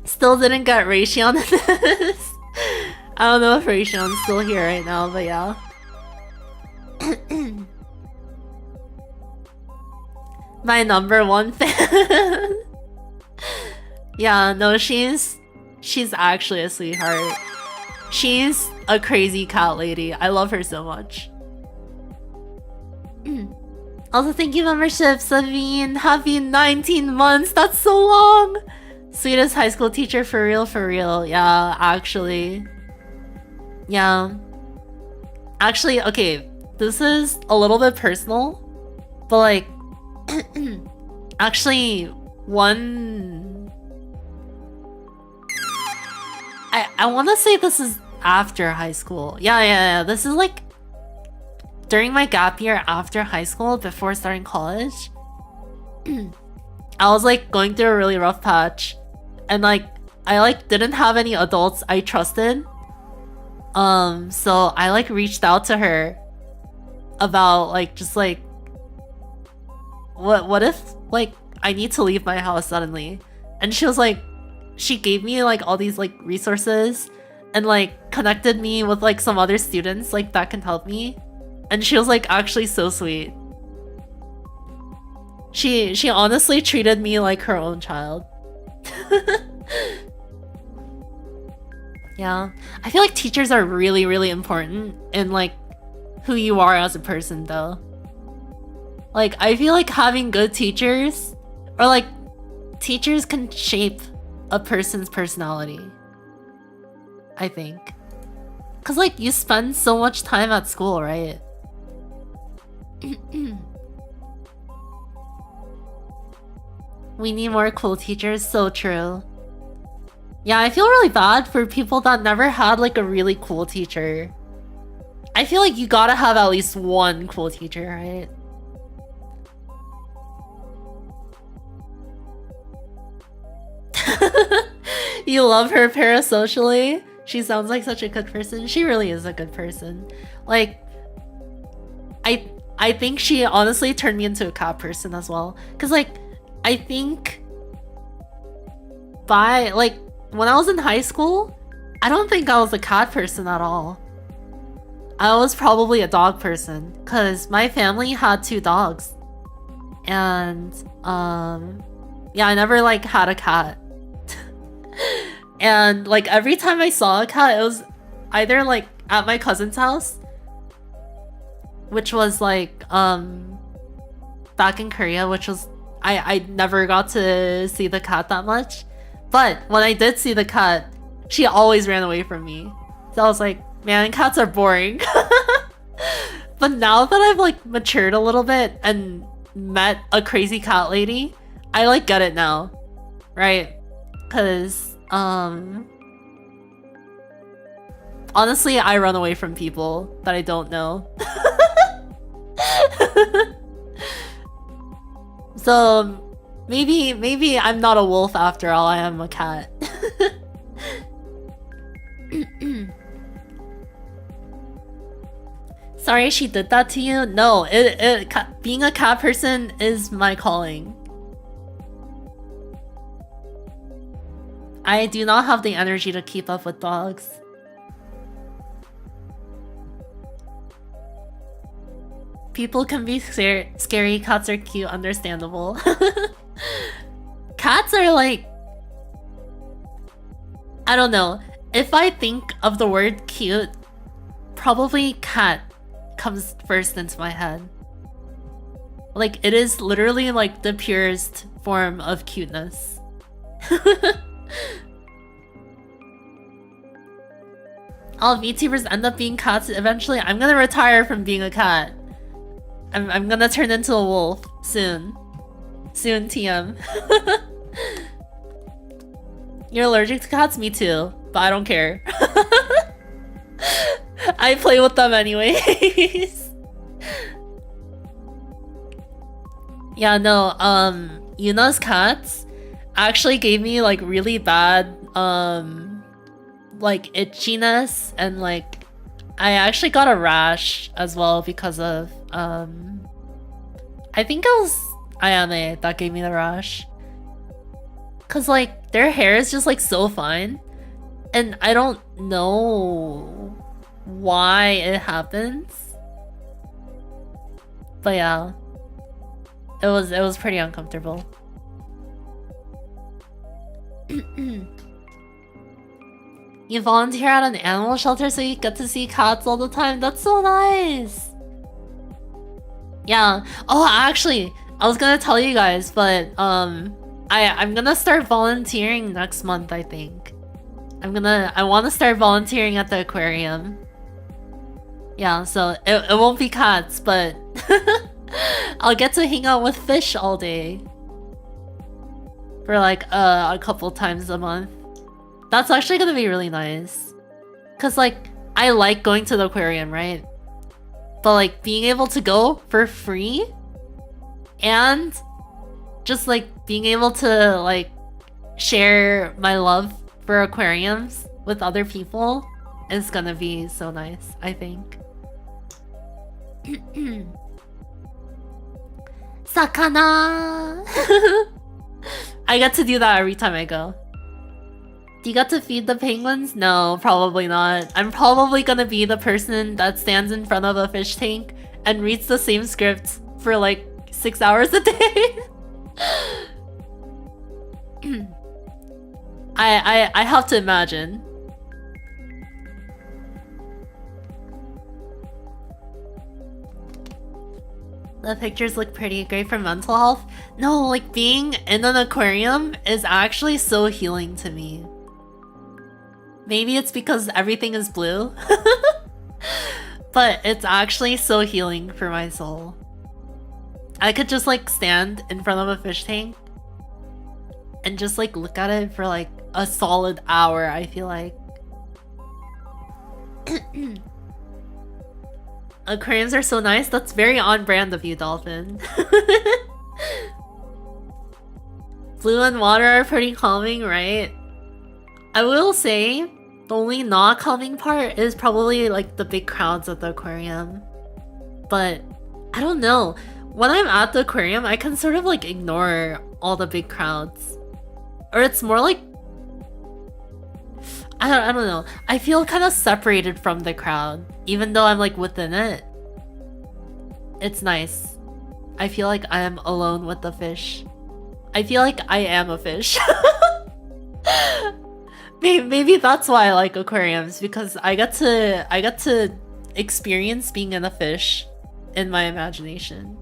Speaker 1: Still didn't get Raytheon in this. I don't know if Raytheon's still here right now, but yeah. My #1 fan. Yeah, no, she's actually a sweetheart. She's a crazy cat lady. I love her so much. Also, thank you, membership, Savine. Happy 19 months. That's so long. Sweetest high school teacher, for real, for real. Yeah, actually. Yeah. Actually, okay, this is a little bit personal, but like, actually, I want to say this is after high school. Yeah. This is like during my gap year after high school, before starting college. I was like going through a really rough patch, and like I like didn't have any adults I trusted. So I like reached out to her about like just like what if like I need to leave my house suddenly, and she was like, she gave me like all these like resources and like connected me with like some other students like that can help me, and she was like actually so sweet. She honestly treated me like her own child. Yeah, I feel like teachers are really, really important in like who you are as a person though. Like I feel like having good teachers, or like teachers can shape a person's personality, I think. Cause like you spend so much time at school, right? We need more cool teachers, so true. Yeah, I feel really bad for people that never had like a really cool teacher. I feel like you gotta have at least one cool teacher, right? You love her parasocially? She sounds like such a good person. She really is a good person. Like, I think she honestly turned me into a cat person as well. Cause like, I think by like when I was in high school, I don't think I was a cat person at all. I was probably a dog person, cause my family had 2 dogs, and yeah, I never like had a cat. And like every time I saw a cat, it was either like at my cousin's house, which was like back in Korea, which was I never got to see the cat that much. But when I did see the cat, she always ran away from me. So I was like, man, cats are boring. But now that I've like matured a little bit and met a crazy cat lady, I like get it now, right? Cause honestly, I run away from people that I don't know. So maybe I'm not a wolf after all, I am a cat. Sorry she did that to you? No, being a cat person is my calling. I do not have the energy to keep up with dogs. People can be scary, cats are cute, understandable. Cats are like... I don't know. If I think of the word cute, probably cat comes first into my head. Like, it is literally like the purest form of cuteness. All VTubers end up being cats eventually. I'm gonna retire from being a cat. I'm gonna turn into a wolf soon. Soon, TM. You're allergic to cats? Me too, but I don't care. I play with them anyways. Yeah, no, Yuna's cats actually gave me like really bad like itchiness, and like I actually got a rash as well because of I think it was Ayame that gave me the rash. Cause like their hair is just like so fine, and I don't know why it happens. But yeah, it was pretty uncomfortable. You volunteer at an animal shelter so you get to see cats all the time. That's so nice. Yeah. Oh, actually, I was gonna tell you guys, but I'm gonna start volunteering next month, I think. I want to start volunteering at the aquarium. Yeah, so it won't be cats, but I'll get to hang out with fish all day. For like a couple times a month. That's actually gonna be really nice. Cause like, I like going to the aquarium, right? But like, being able to go for free and just like being able to like share my love for aquariums with other people is gonna be so nice, I think. Sakana! I get to do that every time I go. Do you get to feed the penguins? No, probably not. I'm probably gonna be the person that stands in front of a fish tank and reads the same script for like 6 hours a day. I have to imagine. The pictures look pretty great for mental health. No, like being in an aquarium is actually so healing to me. Maybe it's because everything is blue. But it's actually so healing for my soul. I could just like stand in front of a fish tank and just like look at it for like a solid hour, I feel like. Aquariums are so nice. That's very on brand of you, Dolphin. Blue and water are pretty calming, right? I will say, the only not calming part is probably like the big crowds at the aquarium. But I don't know. When I'm at the aquarium, I can sort of like ignore all the big crowds. Or it's more like... I don't know. I feel kind of separated from the crowd, even though I'm like within it. It's nice. I feel like I am alone with the fish. I feel like I am a fish. Maybe that's why I like aquariums, because I get to experience being in a fish in my imagination.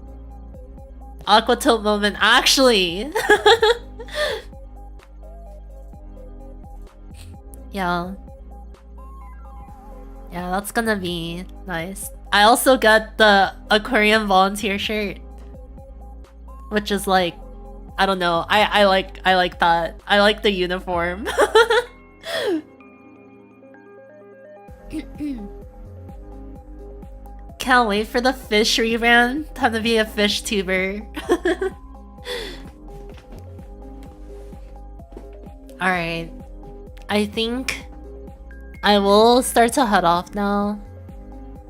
Speaker 1: Aquatope moment, actually. Yeah. Yeah, that's gonna be nice. I also got the aquarium volunteer shirt, which is like, I don't know. I like that. I like the uniform. Can't wait for the fish rebrand. Time to be a fish tuber. Alright. I think I will start to head off now.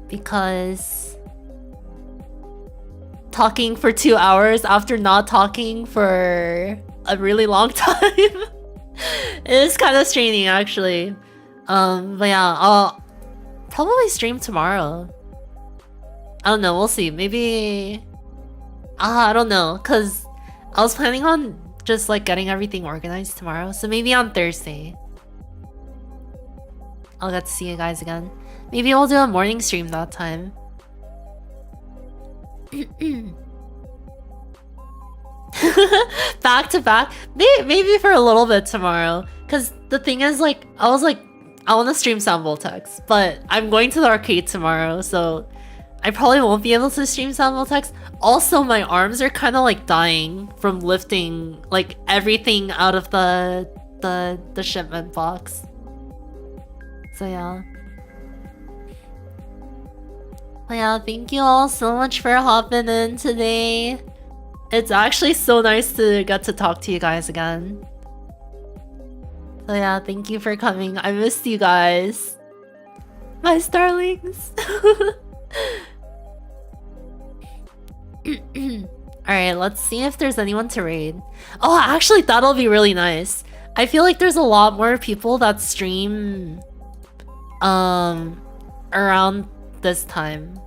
Speaker 1: Because talking for 2 hours after not talking for a really long time is kind of straining actually. But yeah, I'll probably stream tomorrow. I don't know, we'll see. Maybe I don't know, cause I was planning on just like getting everything organized tomorrow, so maybe on Thursday I'll get to see you guys again. Maybe we'll do a morning stream that time. Back to back, maybe for a little bit tomorrow, cause the thing is, like, I was like, I want to stream Sound Voltex, but I'm going to the arcade tomorrow, so I probably won't be able to stream Sound Voltex. Also, my arms are kind of like dying from lifting like everything out of the shipment box. So yeah. But yeah, thank you all so much for hopping in today. It's actually so nice to get to talk to you guys again. So yeah, thank you for coming. I missed you guys. My starlings. Alright, let's see if there's anyone to raid. Oh, actually, that'll be really nice. I feel like there's a lot more people that stream around this time.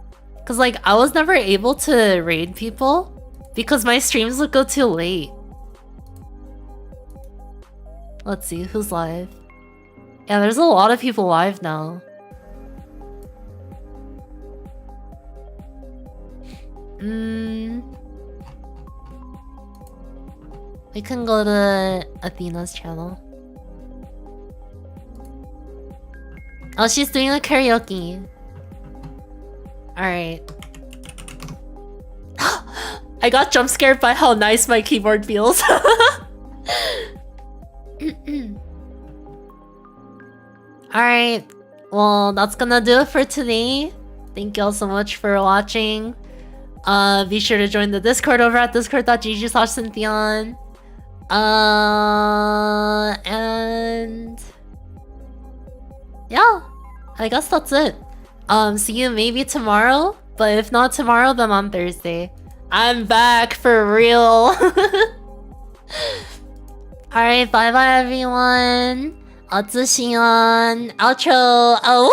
Speaker 1: Cause like, I was never able to raid people because my streams would go too late. Let's see, who's live? Yeah, there's a lot of people live now. We can go to Athena's channel. Oh, she's doing a karaoke. Alright. I got jump scared by how nice my keyboard feels. Alright. Well, that's gonna do it for today. Thank you all so much for watching. Be sure to join the Discord over at discord.gg/Synthion. And yeah, I guess that's it. See you maybe tomorrow, but if not tomorrow, then on Thursday. I'm back for real. Alright, bye bye everyone. 自信 on outro. Oh!